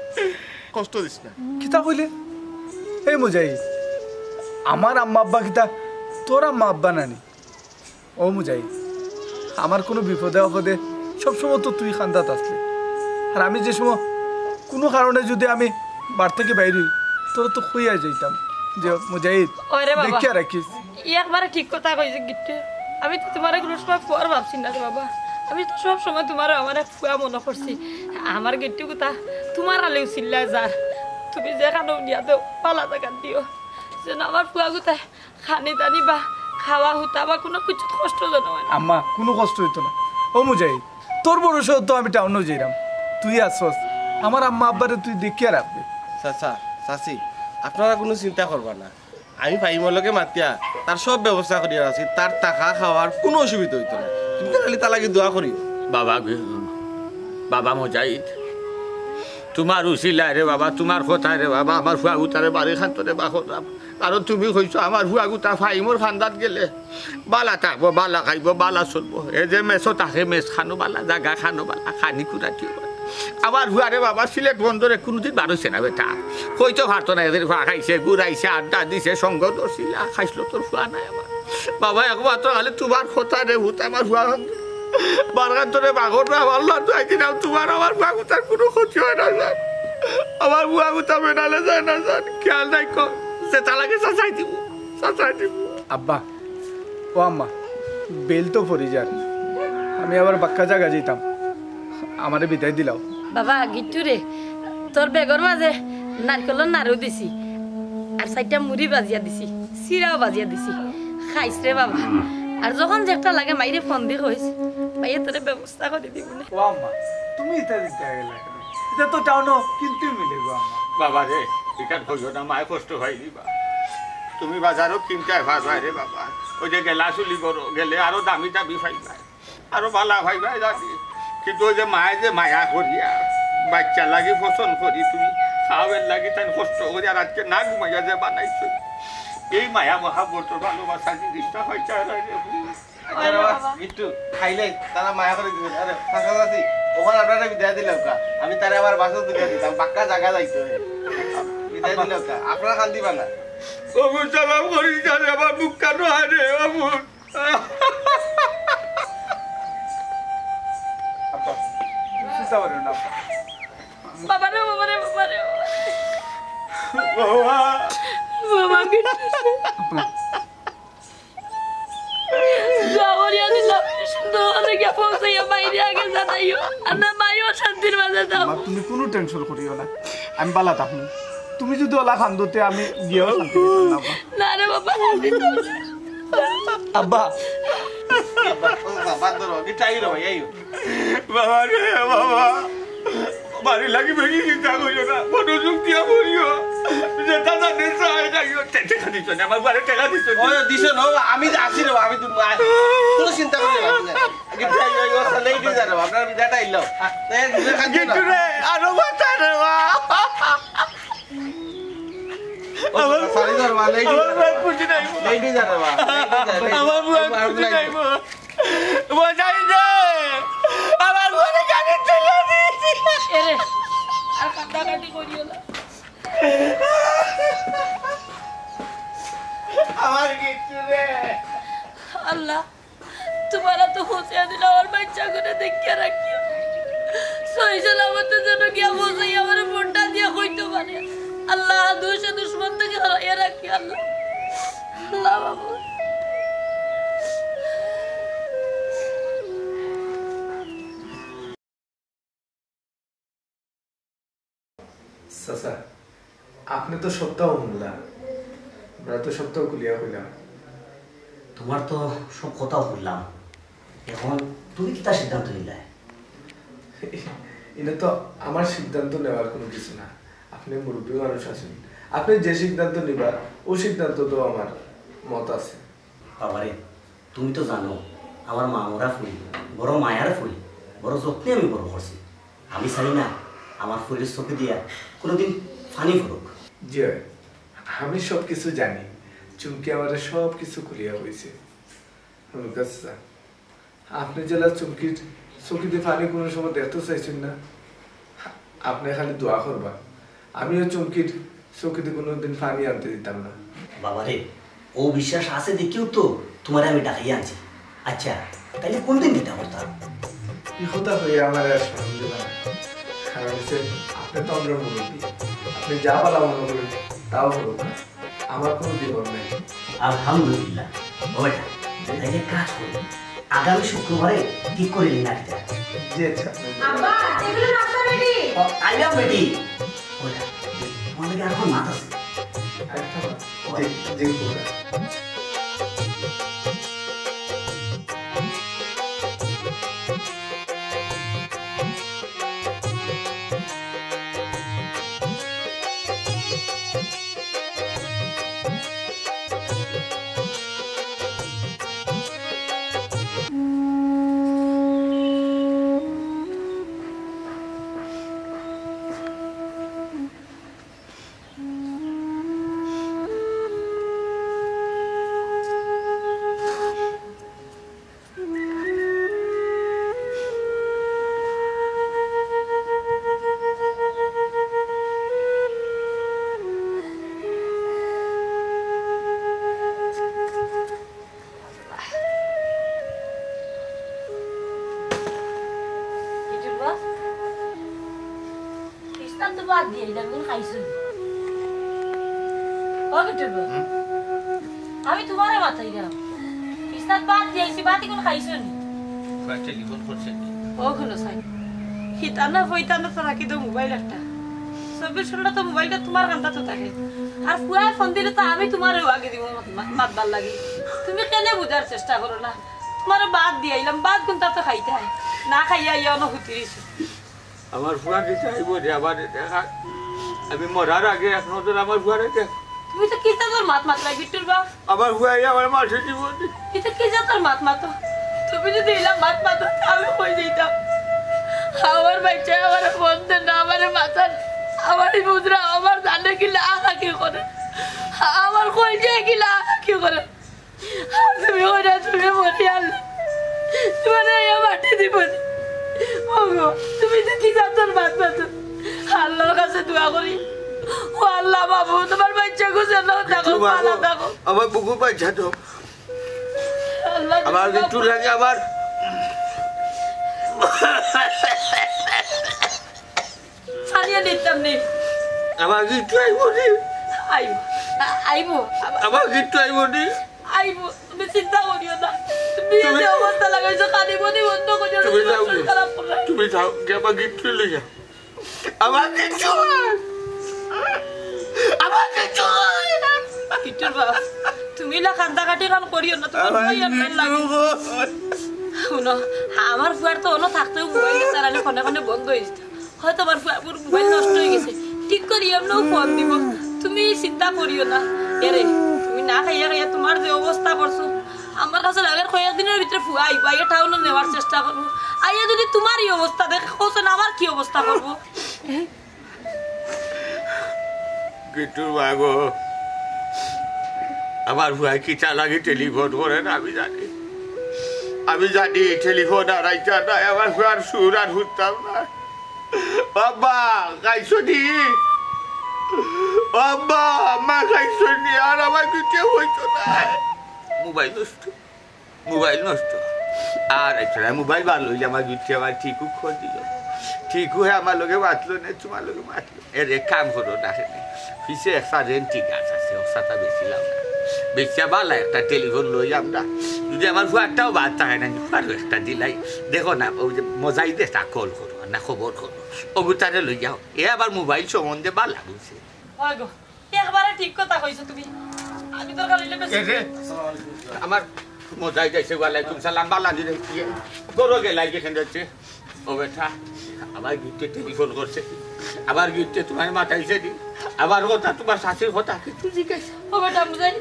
কষ্ট দিস না। কিতা কইলে? এই মুজাহিদ, আমার আম্মা আব্বা কিতা তোর আম্মা আব্বা নানি? ও মুজাহিদ, আমার কোনো বিপদে আপদে সবসময় তো তুই খান্দাত আসলি, আর আমি যে সময় কোনো কারণে যদি আমি বার থেকে বাইরে হই, তোর তো খুইয়া যাইতাম যে মুজাহিদ দেখিয়া রাখিস। একবারে ঠিক কথা কইছে গিট্টু, আমি তো তোমার কোনো সময় ফুয়ার ভাবছি না রে বাবা, আমি তো সব সময় তোমার আমার ফুয়া মনে করছি। আমার গিট্টু কথা তোমার আলেও চিল্লায় যার, তুমি যে খানো নিয়া দেও পালা জায়গা দিও, যেন আমার ফুয়া কোথায় খানি টানি বা খাওয়া হুতা বা কোনো কিছু কষ্ট যেন হয় না। আম্মা কোনো কষ্ট হইতো না। ও মুজাহিদ, তোর ভরসা তো আমি টাউনও যাইলাম, তুই আসছস, আমার আম্মা আব্বারে তুই দেখিয়া রাখবি। চাচা চাচি, আপনারা কোনো চিন্তা করবা না, আমি ভাইমলকে মাতিয়া তার সব ব্যবস্থা করিয়া আছি, তার টাকা খাওয়ার কোনো অসুবিধা হইতো না। তুমি তো খালি তালাকে দোয়া করিও। বাবা বাবা মুজাহিদ, তোমার উচিলা রে বাবা, তোমার কথা রে বাবা, আমার ফুয়া গুতারে বাড়ি খান্তরে বাস যাম। কারণ তুমি কইছো আমার ফুয়া গুতা ফাইমোর খান্দাত গেলে বালা থাকবো, বালা খাইব, বালা চলবো। এই যে মেসো থাকে, মেস খানো বালা, জাগা খানো বালা, খানি কুড়াটিও বালা। আমার ফুয়ারে বাবা সিলেট বন্দরে কোনোদিন বাড়ছে না বেটা, কইতো ভারত না, এদের ফুয়া খাইছে, ঘুরাইছে, আড্ডা দিছে, সঙ্গ ধরছিলা, খাইছিল তোর ফুয়া নাই আমার বাবা। একমাত্র খালি তোমার কথা রে ভূত, আমার ফুয়া বারগান তোরে বাঘরটা আল্লাহ তো একদিন তোমার আমার বাগুতার কোনো ক্ষতি হয় না জান, আমার বাগুতা মেডালে যায় না জান, খেয়াল নাই কর সে তালাকে চাচাই দিব, চাচাই দিব। আব্বা ও আম্মা, বেল তো পরি যার, আমি আবার বাক্কা জায়গা যেতাম, আমারে বিদায় দিলাও। বাবা গিট্টু রে, তোর বেগর মাঝে নারকেলের নাড়ু দিছি, আর চারটা মুড়ি বাজিয়া দিছি, চিরাও বাজিয়া দিছি, খাইছ রে বাবা। আর যখন যেটা লাগে মাইরে ফোন দিয়ে কইস, মাইয়ে তোরে ব্যবস্থা করে দিব না। ও আম্মা, তুমি এটা দিতে গেলে, এটা তো টাউনও কিন্তু মিলে গো আম্মা। বাবা রে, এখান কইও না, মায় কষ্ট হয় দিবা। তুমি বাজারও কিনতে ভাই রে বাবা, ওই যে গেলা চুলি করো, গেলে আরো দামি দামি ফাইবা, আরো বালা ফাইবা জানি। কিন্তু ওই যে মায়ে যে মায়া করিয়া বাচ্চা লাগি পছন্দ করি, তুমি খাওয়ার লাগি তাই কষ্ট করি, আর আজকে না ঘুমাইয়া যে বানাইছো, এই মায়া মহাব্বতর ভালোবাসা জিনিসটা হয় চায় রে। একটু খাইলে তারা মায়া করে দিবেন। আরে চাচা চাচি, ওখানে আপনারা বিদায় দিলাম কা, আমি তারা আবার বাসা তুলে দিতাম, পাক্কা জায়গা যাইতো, বিদায় দিলাম কা, আপনারা খান দিবা না। অমুন সালাম করিস জানে, আমার মুখ কেন হয় রে অমুন। চিন্তা করেন না আব্বা। বাবা রে বাবা রে বাবা রে বাবা বাবা গিট্টু যাওয়ারিয়া দিলাম, সুন্দর লেগে পৌঁছাইয়া বাইরে আগে জানাইও, আর না মাইও শান্তির মাঝে যাও। আম্মা, তুমি কোনো টেনশন করিও না, আমি বালা থাকবো। তুমি যদি ওলা খান্দতে আমি গিয়েও শান্তি পেতাম না আব্বা। না রে বাবা, শান্তি তো আব্বা বাদ ধরো, গিটাই রে ভাই, আইও। বাবা রে বাবা, বাড়ি লাগি বেশি চিন্তা করিও না, মনোযোগ দিয়া পড়িও, যে দাদা নেশা হয়ে যাইও। টেকা দিচ্ছ না, আমার বাড়ি টেকা দিচ্ছ না। ওই দিছো না, আমি আসি রে, আমি তো কোনো চিন্তা করি না, গিটাই আইও, লেই দিয়ে যাবো, আপনারা বিদায়টা আইলো। কিন্তু রে আরো বাঁচা রে বা, আমার বুয়াক পুটি নাই, আমার বুয়াক পুটি নাই, বোঝাই দে আমার ঘরে গাড়ি চলে দিয়েছি। এরে আর কান্দাকাটি করিও না। আমার কিছু রে আল্লাহ, তোমার তো হোসিয়া দিল, আমার বাচ্চা করে দেখিয়া রাখিও, সহি সালামত যেন গিয়া বসাইয়া চাচা আপনি তো সপ্তাহ শুনলা আমরা তো সপ্তাহ গুলিয়া হইলাম তোমার তো সব কথাও বললাম, এখন তুমি কি তার সিদ্ধান্ত নিলে? এটা তো আমার সিদ্ধান্ত নেওয়ার কোনো কিছু না, আপনি মুরব্বী মানুষ আছেন, আপনি যে সিদ্ধান্ত নিবার ও সিদ্ধান্ত তো আমার মত আছে। বাবারে তুমি তো জানো আমার মা মরা ফুল, বড় মায়ার ফুল, বড় যত্নে আমি বড় করছি। আমি চাই না আমার ফুলের চোখে দিয়া কোনোদিন ফানি ফুরুক। জি আমি সব কিছু জানি, চুমকি আমাদের সব কিছু খুলিয়া হয়েছে। আপনি জেলা চুমকির চকিতে পানি কোনো সময় দেখতে চাইছেন না, আপনি খালি দোয়া করবা, আমিও চুমকির চকিতে কোনোদিন পানি আনতে দিতাম না। বাবারে ও বিশ্বাস আছে দেখিও তো তোমার আমি ডাকাই আনছি। আচ্ছা তাইলে কোনদিন দিতে করতাম? এই কথা হয়ে আমার আর সন্দেহ না, কারণ হচ্ছে আপনি তো আমরা মুরব্বী, আপনি যা বলা মনে করেন তাও করুন, আমার কোনো জীবন নেই। আলহামদুলিল্লাহ ওটা তাইলে কাজ করি, আগামী শুক্রবারে ঠিক করে নিন একটা। জি আচ্ছা আব্বা টেবিলে নাস্তা রেডি। আইলাম বেটি ওটা তোমার লাগে এখন মাথা আছে। জি জি আমি তোমারে মাথায় দাও পিস্তাত বাদ দিয়েছি, বাতি কোন খাইছো নি? টেলিফোন করছে ও হলো সাই হিতানা ফইতানা তো রাখি দাও মোবাইল একটা, 24 ঘন্টা তো মোবাইলটা তোমার কান্দা তো থাকে, আর পুরা ফোন দিলে তো আমি তোমারে আগে দিব মাতবার লাগি। তুমি কেন বুঝার চেষ্টা করো না? তোমারে বাদ দিয়াইলাম, বাদ কোনটা তো খাইতে হয় না, খাইয়া ইয়া অনুভূতি দিছো। আমার ফুয়া দিতে আইব রে, আবার দেখা আমি মরার আগে এক নজর আমার ফুয়ারে দেখ। তুমি তো কিসা তোর মাত মাতলাই বিট্টুর বাপ, আমার ফুয়া আমার মাসে জীবন এটা কিসা তোর মাত মাতো? তুমি যদি এলাম মাত মাতো আমি কই দিতাম। আমার বাচ্চা আমার ফোন দেন না, আমার মাথার আমার মুদ্রা আমার জানে কিলা আহা কি করে, আমার কই যে কিলা আহা কি করে। তুমি ওরা তুমি মরি আনলে তোমার এই মাটি দিব ওগো, তুমি যে কিসা তোর মাত মাতো। আল্লাহর কাছে দোয়া করি, ও আল্লাহ বাবু তোমার বাচ্চা গুছে নাও, দেখো পালা দেখো। আমার বুকু বাচ্চা তো আমার একটু লাগে, আবার সানিয়া নিতাম নেই, আমার একটু আইব নি, আইবো আইবো আমার একটু আইব নি, আইবো। তুমি চিন্তা করিও না, তুমি যে অবস্থা লাগাইছো কাঁদিব নি বন্ধ করিও না, তুমি যাও শরীর খারাপ করবে। তুমি যাও আমার একটু লইয়া, আমার কিছু আমার কিছু কিটুর বাবা তুমি না কান্দাকাটি কান করিও না, তোমার ভাই আর লাগে শুনো। আমার ফুয়ার তো অন্য থাকতেও মোবাইল চালানি ফোনে ফোনে বন্ধ হয়ে যেত, হয়তো আমার ফুয়ার মোবাইল নষ্ট হয়ে গেছে, ঠিক করি এমনও ফোন দিব। তুমি চিন্তা করিও না এরে, তুমি না খাইয়া খাইয়া তোমার যে অবস্থা করছো আমার কাছে লাগের কয়েকদিনের ভিতরে ফুয়া আইবা, আইয়া টাউনে নেওয়ার চেষ্টা করবো। আইয়া যদি তোমার এই অবস্থা দেখে কোসেন আমার কি অবস্থা করবো? কিটুর বাগো আমার ভুয়া কি চালাকি টেলিফোন করে না আমি জানি টেলিফোন আর আইতা না, আমার ভুয়ার সুর আর হুতাম না। বাবা খাইছো নি, বাবা মা খাইছো নি, আর আমার কিছু হইতো না। মোবাইল নষ্ট আর একটা মোবাইল ভালো হইলে আমার গিয়ে আমার ঠিকু খোঁজ দিল, ঠিক হয়ে আমার লোকে বাঁচলো না, তোমার লোকে বাঁচলো। এর এক কাম করো না, পিছিয়ে একটা রেন্টি গাছ আছে, ওসাটা বেশিলাম না, বেশি ভালো একটা টেলিফোন লই আমরা যদি আমার ফুয়ারটাও বাদ থাকে না আরো একটা দিলাই দেখো না ওই যে মজাই দে তা কল করো না খবর করো অবতারে লই যাও এ আবার মোবাইল সম্বন্ধে বালা বুঝছে হয় গো একবারে ঠিক কথা কইছো তুমি আমি তোর কাছে আমার মজাই যাইছে ওয়ালাইকুম সালাম বালা দিলে গরো গেলাই যেখান যাচ্ছে ও বেটা আমার গিফটে টেলিফোন করছে আবার গিফটে তোমার মাথাইছে দি আবার কথা তোমার শাশুর কথা কিছু জিজ্ঞাসা ও বেটা বুঝাই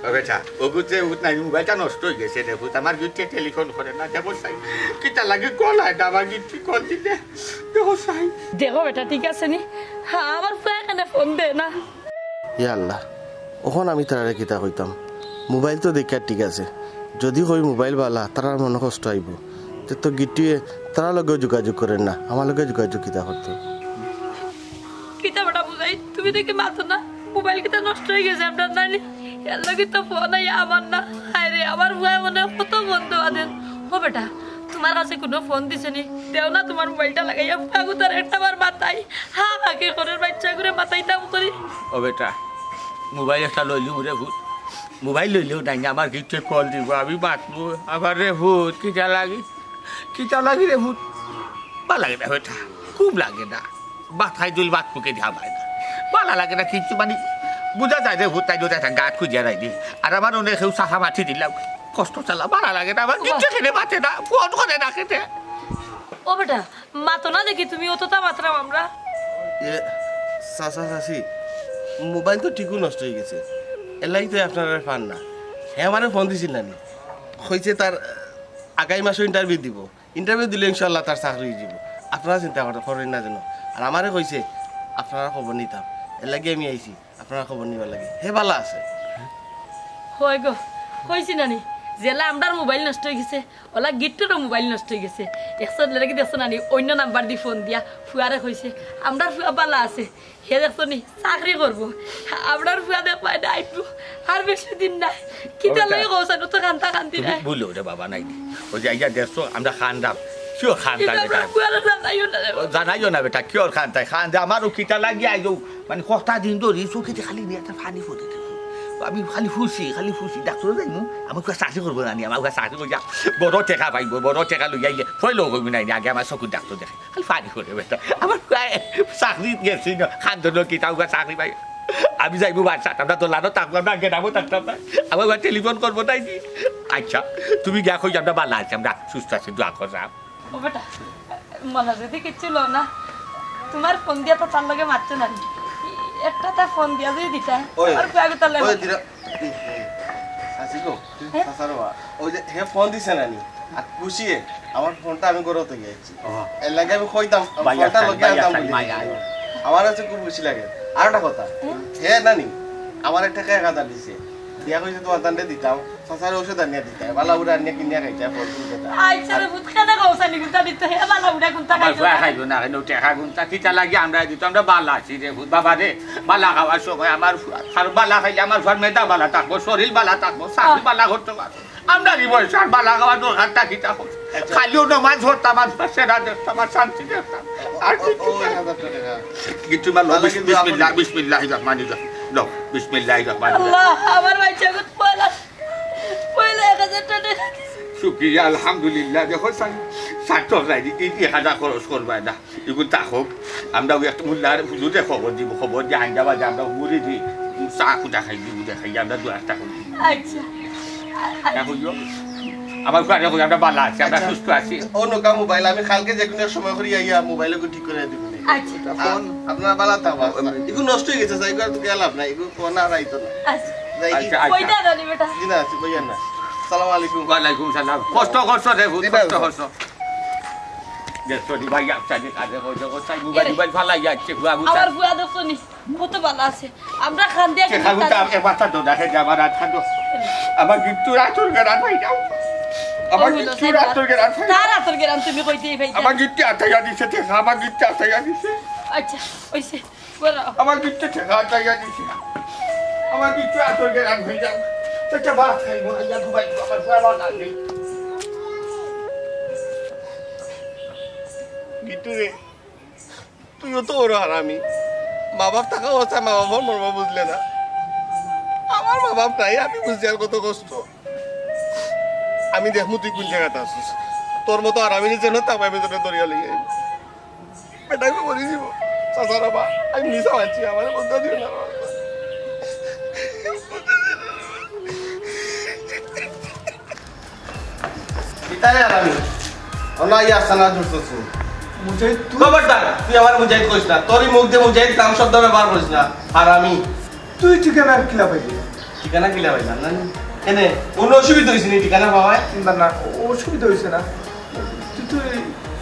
ও বেটা ওগুতে নাই মোবাইলটা নষ্ট হয়ে গেছে রে ভূত আমার গিফটে টেলিফোন করে না দেখো সাই কিটা লাগে কল হয় না আমার গিফট কল দিতে দেখো সাই দেখো বেটা ঠিক আছে নি আমার ফ্যান এখানে ফোন দে না ইয়া আল্লাহ ওখন আমি তারা কিতা কইতাম মোবাইল তো দেখার ঠিক আছে যদি কই মোবাইল বালা তারার মনে কষ্ট আইব তো গিটিয়ে তারা লগে যোগাযোগ করেন না আমার লগে যোগাযোগ কিতা করতো কিতা বেটা বুঝাই তুমি দেখি মাতো না মোবাইল কিতা নষ্ট হয়ে গেছে আপনার নানি এর লগে তো ফোন আই আমার না আরে আমার ভয় মনে কত বন্ধু আদেন ও বেটা তোমার কাছে কোনো ফোন দিছে নি দেও না তোমার মোবাইলটা লাগাইয়া ফাগুতার একটা বার মাথাই হা হাকে করে বাচ্চা করে মাথাইতাম করি ও বেটা মোবাইল একটা লইলি রে ভূত মোবাইল লইলেও নাই আমার গিফটে কল দিব আমি বাঁচবো আবার রে ভূত কিটা লাগি রে ভূত বা লাগে না বেটা খুব লাগে না মাথায় দুল বাত পুকে দিয়া পায় না ভালো লাগে না কিছু মানে বুঝা যায় রে ভূত তাই যদি একটা গাছ খুঁজিয়া রাই দি আর আমার অনেক কেউ চাষা মাটি দিলাম কষ্ট চালা ভালো লাগে না আমার গিফটে খেতে বাঁচে না ফোন করে না খেতে ও বেটা মাতো না দেখি তুমি অতটা মাত্রাম আমরা এ চাচা চাচি মোবাইল তো ঠিকও নষ্ট হয়ে গেছে এলাই তো আপনারা পান না হ্যাঁ আমারে ফোন দিছিল না হয়েছে তার আগামী মাসে ইন্টারভিউ দিলে ইনশাল্লাহ তার চাকরি হয়ে যাব আপনারা চিন্তা করেন না যেন আর আমারে কইছে আপনারা খবর নিতাম এর লাগে আমি আইছি আপনারা খবর নিবার লাগে হে ভালো আছে হয় গো কইছি নানি জেলা আমরার মোবাইল নষ্ট হয়ে গেছে ওলা গিট্টুরও মোবাইল নষ্ট হয়ে গেছে একশো লেগে দেখছো নানি অন্য নাম্বার দিয়ে ফোন দিয়া ফুয়ারে কইছে আমরার ফুয়া পালা আছে হে দেখছো নি চাকরি করবো আমরার ফুয়া দেখ পাই না একটু আর বেশি দিন নাই কিটা লাগে কৌসানো তো কান্তা কান্তি নাই বলো রে বাবা নাই ওই যে আইয়া দেখছো আমরা খান দাম কিয় খান তাই জানাইও না বেটা কিয় খান তাই খান দে আমারও কিটা লাগি আইও মানে কটা দিন ধরে চোখেতে খালি নিয়ে একটা পানি পড়ে আমি খালি ফুসি ডাক্তার যাই আমার কাছে চাকরি করবো না আমার কাছে চাকরি করি বড় টেকা পাইব বড় টেকা লই আইলে ফয়লো করবি নাই আগে আমার চকুর ডাক্তার দেখে খালি পানি করে বেটা আমার চাকরি গেছি না খান কিটা চাকরি পাই আমি যাইবো বাচ্চা আমরা তো লানো থাকলাম না গেটাবো থাকতাম না আমার টেলিফোন করবো তাই কি আচ্ছা তুমি গা কই আমরা ভালো আছি আমরা সুস্থ আছি দোয়া করলাম ও বেটা মনে যদি কিচ্ছু লো না তোমার ফোন দিয়া তো তার লগে মারছে না একটা তা ফোন দিয়া যদি দিতা আর কয়েক তার লাগে সাসিকো সাসারবা ওই যে হে ফোন দিছে নানি আর খুশিয়ে আমার ফোনটা আমি করতে গিয়েছি এর লাগে আমি কইতাম ফোনটা লগে আনতাম আমার কাছে খুব খুশি লাগে আর একটা কথা হে নানি আমার একটা টাকা 1000 দিছে দিয়া কইছে তোমার দান্ডে দিতাম সাসার ওষুধ আনিয়ে দিতে বালা উড়া আনিয়ে কিনিয়া খাইতে ফোন দিতে আইছা রে ভূত খানা কৌসানি গুতা দিতে হে বালা উড়া গুতা খাইতো খাইতো না কেন টেকা গুনতা কিটা লাগে আমরা দিত আমরা বালা আছি রে ভূত বাবা রে বালা খাওয়ার সময় আমার আর বালা খাইলে আমার ঘর মেধা বালা থাকবো শরীর বালা থাকবো চাকরি বালা করতে পারবো আমরা বয়স আর বালা খাওয়া দরকারটা কিটা খালিও নমাজ পড়তাম আর সেরা দেখতাম আর শান্তি দেখতাম আর কিছু বিসমিল্লাহ রহমানির রহিম লো বিসমিল্লাহির রহমানির রহিম আল্লাহ আমার বাচ্চা গুত পয়লা 1000 টাকা শুক্রিয়া আলহামদুলিল্লাহ দেখো স্বার্থ নাই 1000 খরচ করবা না এগুলো থাকুক আমরা একটা মুল্লার হুজুরে খবর দিব খবর দিয়ে হাইদাবাদে আমরা মুড়ি দিই চা খুঁজা খাই দিব দেখাই আমরা 2 টাকা করি আচ্ছা আমার ঘরে আমরা ভালো আছি আমরা সুস্থ আছি অন্য কা মোবাইল আমি কালকে যে কোনো সময় করি আইয়া মোবাইলে ঠিক করে দিব আচ্ছা ফোন আপনার বালা থাকবা এগুলো নষ্ট হয়ে গেছে সাইবার তো গেল না এগুলো ফোন আর আইতো না আচ্ছা কইটা দানি বেটা জিনা আছে বইয়া না আসসালামু আলাইকুম ওয়া আলাইকুম সালাম কষ্ট করছো রে বহুত কষ্ট করছো দেখো দি ভাই আপনি কাজে হইছে কোথায় মোবাইল ফালাই যাচ্ছে আমার বুয়া দেখছনি কত ভালো আছে আমরা খান দিয়া খাগুতা একবারটা তো দেখে যাবার রাত খাদো আমার গিট্টু রাতুর গড়া ভাই যাও আমার গিট্টু রাতুর গড়া ভাই তার রাতুর গড়া তুমি কইতেই ভাই আমার গিট্টু আতাইয়া দিছে তে আমার গিট্টু আতাইয়া দিছে আচ্ছা ওইছে বড় আমার গিট্টু ঠেকা আতাইয়া দিছে আমার গিট্টু রাতুর গড়া ভাই যাও সেটা বাত খাই মনে যা ঘুমাই আমার ভালো লাগে গিট্টু রে তুইও তো ওর হারামি মা বাপ থাকা অবস্থায় মা বাবার মর্ম বুঝলে না আমার মা বাপ নাই আমি বুঝছি আর কত কষ্ট আমি দেখমু তুই কোন জায়গাতে আসিস তোর মতো আর আমি যেন তামাই বেজনে দরিয়া লিয়ে বেটাকে বলি দিব চাচারা বা আমি মিশা আছি আমার বন্ধু দিও না ইতারে আর আমি ওনা ইয়া সানা জুড়তেছ মুজাহিদ তুই খবরদার তুই আমার মুজাহিদ কইস না তোরই মুখ দিয়ে মুজাহিদ নাম শব্দ ব্যবহার করিস না আর আমি তুই ঠিকানা কিলা পাইলি ঠিকানা কিলা ভাই জান না এনে কোনো অসুবিধা হইছে নি ঠিকানা পাওয়ায় না না অসুবিধা হয়েছে না তুই তো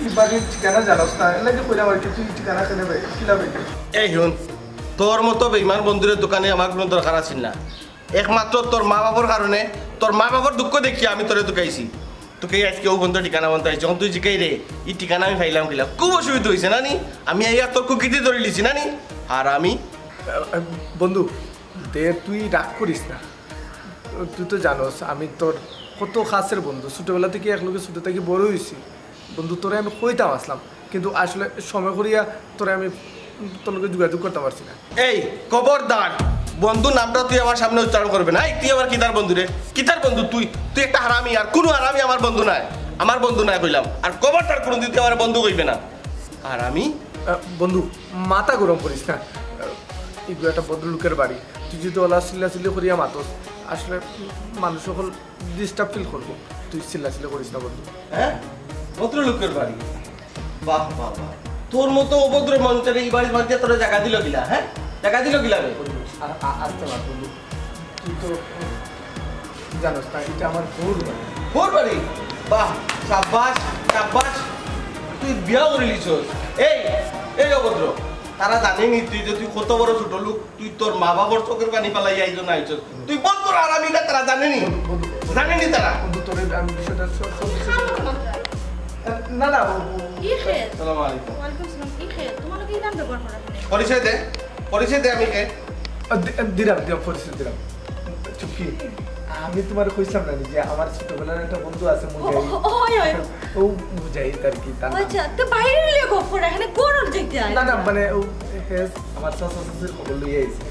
এই বাড়ির ঠিকানা জানোস না এলাকে কইলাম আর কি তুই ঠিকানা কেনে পাই কিলা পাইলি এই শুন তোর মতো বেইমান বন্ধুরের দোকানে আমার কোনো দরকার আছে না একমাত্র তোর মা বাবার কারণে তোর মা বাবার দুঃখ দেখি আমি তোরে দোকাইছি তোকে আজকে ও বন্ধু ঠিকানা বন্ধ হয়েছে যখন তুই জিকাই রে এই ঠিকানা আমি ফাইলাম কিলাম খুব অসুবিধা হয়েছে না নি আমি এই তোর কুকিতে ধরে লিছি না নি আর আমি বন্ধু দে তুই রাগ করিস না তুই তো জানোস আমি তোর কত খাসের বন্ধু ছোটবেলা থেকে একলগে ছোটো থেকে বড় হয়েছি বন্ধু তোরে আমি কইতাম আসলাম কিন্তু আসলে সময় করিয়া তোরে আমি তোর লগে যোগাযোগ করতে পারছি না এই খবরদার বন্ধু নামটা তুই আমার সামনে উচ্চারণ করবে না তুই আমার কিতার বন্ধু রে কিতার বন্ধু তুই তুই একটা হারামি আর কোনো হারামি আমার বন্ধু নাই কইলাম আর খবরদার কোনো তুই আমার বন্ধু কইবে না আর আমি বন্ধু মাথা গরম করিস না এগুলো একটা ভদ্রলোকের বাড়ি তুই যদি ওলা চিল্লাচিল্লি করিয়া মাতস আসলে মানুষ সকল ডিস্টার্ব ফিল করবো তুই চিল্লাচিল্লি করিস না বন্ধু হ্যাঁ ভদ্রলোকের বাড়ি বাহ বাহ বাহ তোর মতো অভদ্র মঞ্চের এই বাড়ির মধ্যে তোরা জায়গা দিল গিলা হ্যাঁ জায়গা দিল গিলা রে আসতে পার বন্ধু তুই তো জানোস না এটা আমার ভোর বাড়ি ভোর বাড়ি বাহ সাব্বাস সাব্বাস তুই বিয়া করে লিছস এই অভদ্র তারা জানেনি তুই যে তুই কত বড় ছোট লোক তুই তোর মা বাবার চোখের পানি পালাই আইজন আইছস তুই বল তোর আরামিটা তারা জানেনি জানেনি তারা বন্ধু তোর আমি বিষয়টা না না আসসালামু আলাইকুম ওয়ালাইকুম সালাম কি খেয়ে তোমার কি নাম ব্যবহার করা পরিচয় দে আমি কে দিলাম পরিচয় দিলাম চুপকি আমি তোমার কইছিলাম না যে আমার ছোটবেলার একটা বন্ধু আছে মুজাহিদ ও মুজাহিদ আর কি তার আচ্ছা তো বাইরে লিয়ে গফর এখানে কোন দেখতে আয় না না মানে ও আমার চাচা চাচির খবর লইয়া আইছে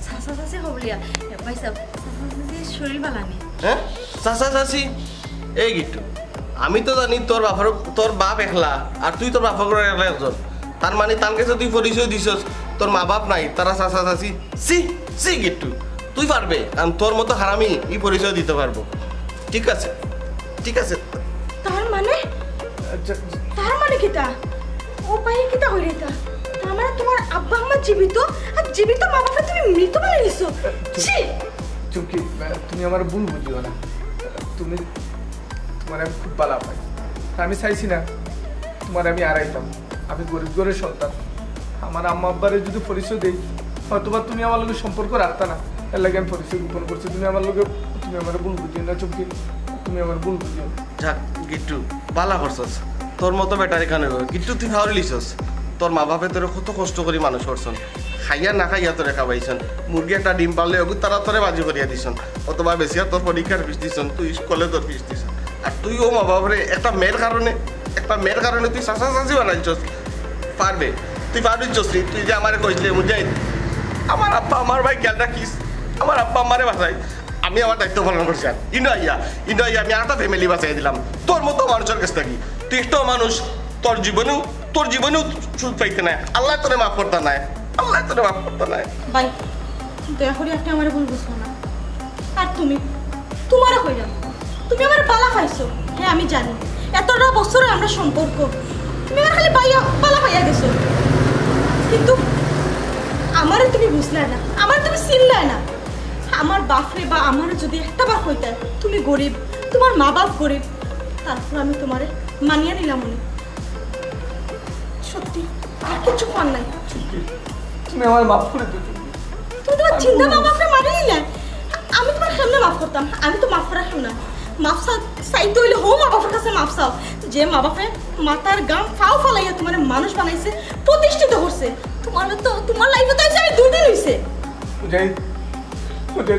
চাচা চাচি হবলিয়া ভাই সাহেব চাচা চাচি শরীর ভালো নেই হ্যাঁ চাচা চাচি এই গিট্টু আমি তো জানি তোর বাপ একলা আর তুই তোর বাপা করে একলা একজন তার মানে তার কাছে তুই পরিচয় দিছস তোর মা বাপ নাই তারা চাচা চাচি সি গিট্টু তুই পারবে কারণ তোর মতো হারামি এই পরিচয় দিতে পারবো ঠিক আছে তার মানে কিটা ও ভাই কিটা হইরে তা তার মানে তোমার আব্বা আম্মা জীবিত আর জীবিত মা বাবা তুমি মৃত বানিয়ে নিছো ছি চুপকি তুমি আমার ভুল বুঝিও না তুমি তোমার আমি খুব ভালো পাই আমি চাইছি না তোমার আমি আড়াইতাম আমি গরিব ঘরের সন্তান আমার আম্মা আব্বারে যদি পরিচয় দেই হয়তোবা তুমি আমার লোকের সম্পর্ক রাখতা না এর লাগে আমি পরিচয় গোপন করছি তুমি আমার ভুল বুঝিও না চুপকি তুমি আমার ভুল বুঝিও যাক গিট্টু বালা করছস তোর মতো বেটার এখানে গিট্টু তুই খাওয়ার লিছস তোর মা বাপে তোর কত কষ্ট করে মানুষ করছন খাইয়া না খাইয়া তোরে খাওয়াইছন মুরগি একটা ডিম পারলে ওগুলো তারা তোরে বাজি করিয়া দিছন অথবা বেশি তোর পরীক্ষার ফিস দিছন তুই স্কুলে তোর ফিস দিছন আর তুই ও মা বাপরে একটা মেয়ের কারণে তুই চাচা চাচি বানাইছস তুই পারবিছস তুই যে আমারে কইছিলে মুজাহিদ আমার আব্বা আমার ভাই খেয়াল রাখিস আমার আব্বা আমারে বাঁচাই আমি আমার দায়িত্ব পালন করছি আর ইনো আইয়া আমি একটা ফ্যামিলি বাঁচাই দিলাম তোর মতো মানুষের কাছ থাকি তুই একটা মানুষ তোর জীবনেও সুখ পাইতে নাই আল্লাহ তোরে মাফ করতে নাই ভাই দয়া করে আপনি আমার ভুল বুঝবো না আর তোমারও হয়ে যাবে তুমি আমার বালা পাইছো হ্যাঁ আমি জানি এতটা বছরে আমরা সম্পর্ক তুমি আমার খালি বালা পাইয়া গেছো কিন্তু আমারে তুমি বুঝলে না আমার তুমি চিনলে না আমার বাপরে বা আমার যদি একটা বার হইতে তুমি গরিব তোমার মা বাপ গরিব তারপর আমি তোমারে মানিয়ে নিলাম মনে সত্যি আর কিছু কর নাই তুমি আমার মাফ করে দিও তুমি তোমার চিন্তা মা বাপরে মানিয়ে নিলে আমি তোমার সামনে মাফ করতাম আমি তো মাফ করা না মাফ চাইতে হইলে হো মা বাপের কাছে মাফ চাও যে মা বাপে মাথার গাম ফাও ফালাইয়া তোমার মানুষ বানাইছে প্রতিষ্ঠিত করছে তোমার লাইফে তো আমি 2 দিন হইছে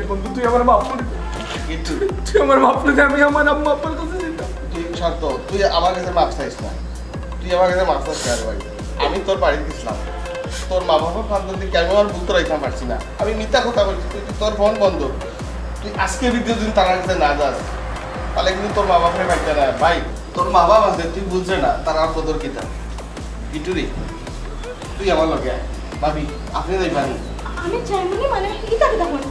বন্ধু তুই আমার মাফ করে তুই আমার মাফ করে আমি আমার আম্মা আব্বার কাছে যেতাম তুই শান্ত তুই আমার কাছে মাফ চাইস না তুই আমার কাছে মাফ চাইস ভাই আমি তোর বাড়িতে গেছিলাম তোর মা বাবার ফান্ডন দিকে আমি আমার ভুল তো রাখতে পারছি না আমি মিথ্যা কথা বলছি তুই তোর ফোন বন্ধ তুই আজকে ভিডিও দিন তার কাছে না যাস তাহলে কিন্তু তোর মা বাপরে পাইতে না ভাই তোর মা বাপ আছে তুই বুঝছে না তার আর কদর কিতা গিটুরি তুই আমার লগে ভাবি আপনি যাইবানি আমি চাই মানে এটা কি দেখুন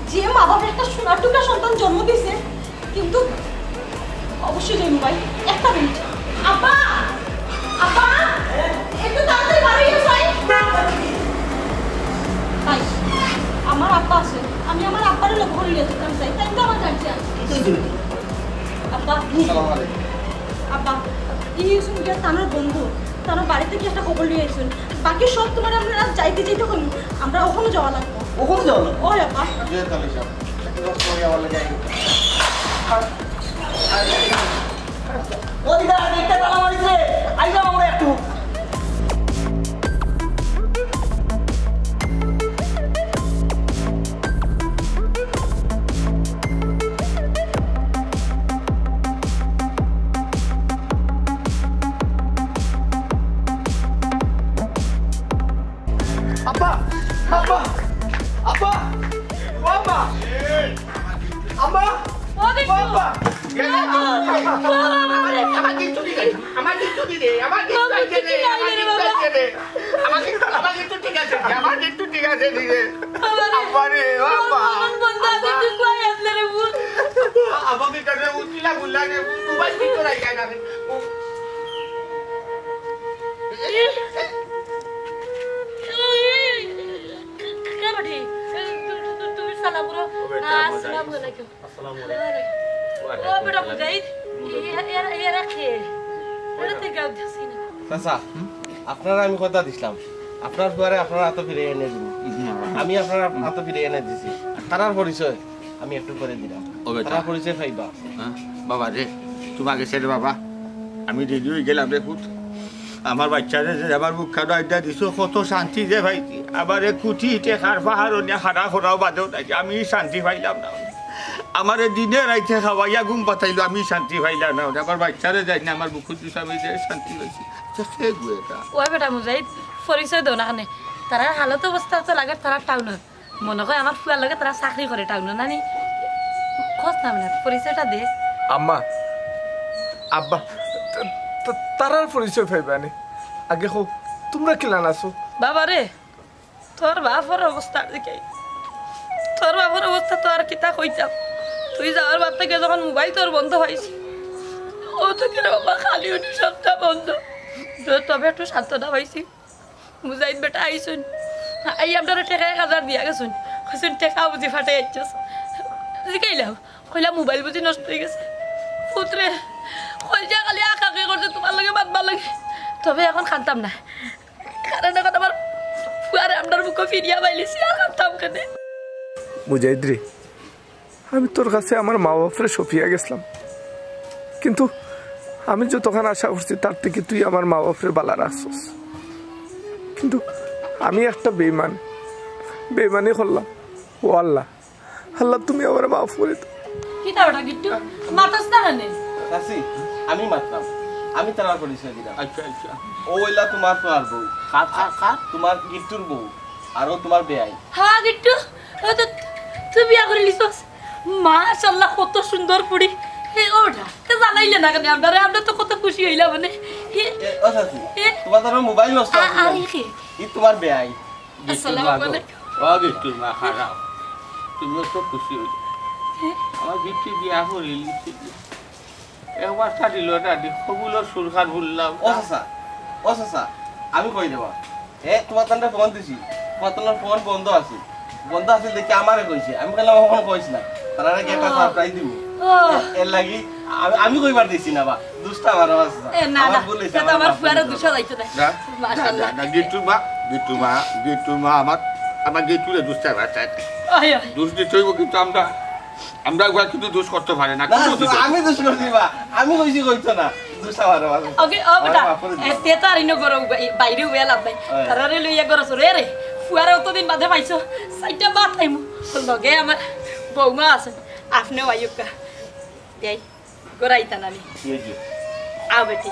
যে মা বাবার একটা সোনার টুকরা সন্তান জন্ম দিয়েছে কিন্তু অবশ্যই যাইবো ভাই একটা মিনিট আপা আপা একটু তাড়াতাড়ি বাড়ি এসো ভাই আমার আব্বা আছে আমি আমার আব্বারে লক্ষ্য করে নিয়ে যেতাম চাই তাই তো আমার জানছি আব্বা আসসালামু আলাইকুম আব্বা এই শুনকে তানোর বন্ধু তানোর বাড়িতে কি একটা খবর নিয়ে আইসুন বাকি সব তোমার আমরা যাইতে যাইতে হন আমরা ওখানে যাওয়া লাগবো ওখানে যাও না ওই আব্বা যে তাহলে সব একটু আমার লগে ও দিদা একটা তালা মারিছে আইলাম আমরা একটু আব্বা আব্বা আব্বা ও আব্বা আব্বা ও দেখো আব্বা আমার কিন্তু ঠিক আছে আমার কিন্তু ঠিক আছে আমার কিন্তু ঠিক আছে আমার কিন্তু ঠিক আছে আব্বা রে আব্বা আমাকে কাছে উঠিলা বুলা রে মোবাইল কি করাই যায় না চাচা আপনারা আমি কথা দিছিলাম আপনার ফুয়ারে আপনার হাতে ফিরে এনে দিব আমি আপনার হাতে ফিরে এনে দিছি তারার পরিচয় আমি একটু করে দিলাম তারা পরিচয় পাইবা বাবা রে তোমাকে ছেড়ে বাবা আমি রেডি হয়ে গেলাম রে পুত আমার বাচ্চারে যে আবার মুখ খাওয়া আড্ডা দিছো কত শান্তি যে ভাইছি আবার কুটি টেকার পাহাড় নিয়ে হারা খরাও বাদেও থাকি আমি শান্তি পাইলাম না আমার দিনে রাইতে খাওয়াইয়া ঘুম পাতাইলো আমি শান্তি পাইলাম না আমার বাচ্চারে যাই না আমার বুকুর দিছে আমি যে শান্তি পাইছি ওই বেটা মুজাহিদ পরিচয় দেও না কানে তারা হালত অবস্থা তো লাগে তারা টাউনত মনে হয় আমার ফুয়ার লাগে তারা চাকরি করে টাউনত নানি খোঁজ না মানে পরিচয়টা দে আম্মা আব্বা তারার পরিচয় পাইবানি আগে হোক তোমরা কিলান আছো বাবা রে তোর বাপর অবস্থা দেখে তোর বাপর অবস্থা তো আর কিতা কইতাম তুই যাওয়ার বাদ থেকে যখন মোবাইল তোর বন্ধ হয়েছে ও তো কিনা বাবা খালি উঠি সবটা বন্ধ তবে একটু সান্ত্বনা পাইছি মুজাহিদ বেটা আইসুন আই আপনার টেকা 1000 দিয়া গেছুন কইসুন টেকা বুঝি ফাটে যাচ্ছস জিকাইলাম কইলা মোবাইল বুঝি নষ্ট হয়ে গেছে পুত্রে কইজা খালি আকাকে করছে তোমার লাগে বাদবার লাগে তবে এখন খানতাম না কারণ এখন আমার ফুয়ারে আপনার মুখে ফিরিয়া পাইলিছি আর খানতাম কেনে মুজাহিদ রে আমি তোর কাছে আমার মা বাপরে সফিয়া গেছিলাম কিন্তু আমি যতক্ষণ আশা করছি তার থেকে তুই আমার মা বাপরে বালা রাখছস কিন্তু আমি একটা বেইমানি করলাম ও আল্লাহ আল্লাহ তুমি আমার মাফ করে দাও কিতা ওটা গিট্টু মাতাস না কেনে চাচি আমি মাতলাম আমি তারার পরিচয় দিলাম আচ্ছা আচ্ছা ও হইলা তোমার তোমার বউ তোমার গিট্টুর বউ আর ও তোমার বেয়াই হ্যাঁ গিট্টু তুই বিয়া করে লিছস মাশাআল্লাহ কত সুন্দর পুরি ওটা তো জানাইলে না কেন আমরা তো কত খুশি হইলাম মানে ও চাচি তোমার তো মোবাইল নষ্ট আছে ই তোমার বেয়াই আসসালামু আলাইকুম আগে তুই মা খারাপ তুমিও তো খুশি হইলে আমার গিফটি বিয়া করিলি একবার ছাড়িল দাদি সবুলোর সুরখার বললাম ও চাচা আমি কই দেবা তোমার তান্ডা ফোন দিছি তোমার তান্ডার ফোন বন্ধ আছে দেখি আমারে কইছে আমি কইলাম কখন কইছ না তারা নাকি একটা সারপ্রাইজ দিব এর লাগি আমি কইবার দিছি না বা দুষ্টা আমার আছে না না এটা আমার ফুয়ারে দুশো যাইতো না মাশাআল্লাহ না গিট্টু মা আমার গিট্টুরে দুষ্টা বাচ্চা দুষ দিতেই কিন্তু আমরা একবার কিন্তু দোষ করতে পারে না আমি দোষ করছি বা আমি কইছি কইতো না দুষ্টা আমার আছে ওকে ও বেটা তে তো আর ইনো গরো বাইরে উয়া লাভ নাই তারারে লইয়া গরো সরে রে ফুয়ারে অতদিন বাদে পাইছো সাইটা বাত আইমু লগে আমার বৌমা আছে আপনিও আইয়ুকা দেই গরাইতা না আমি আও বেটি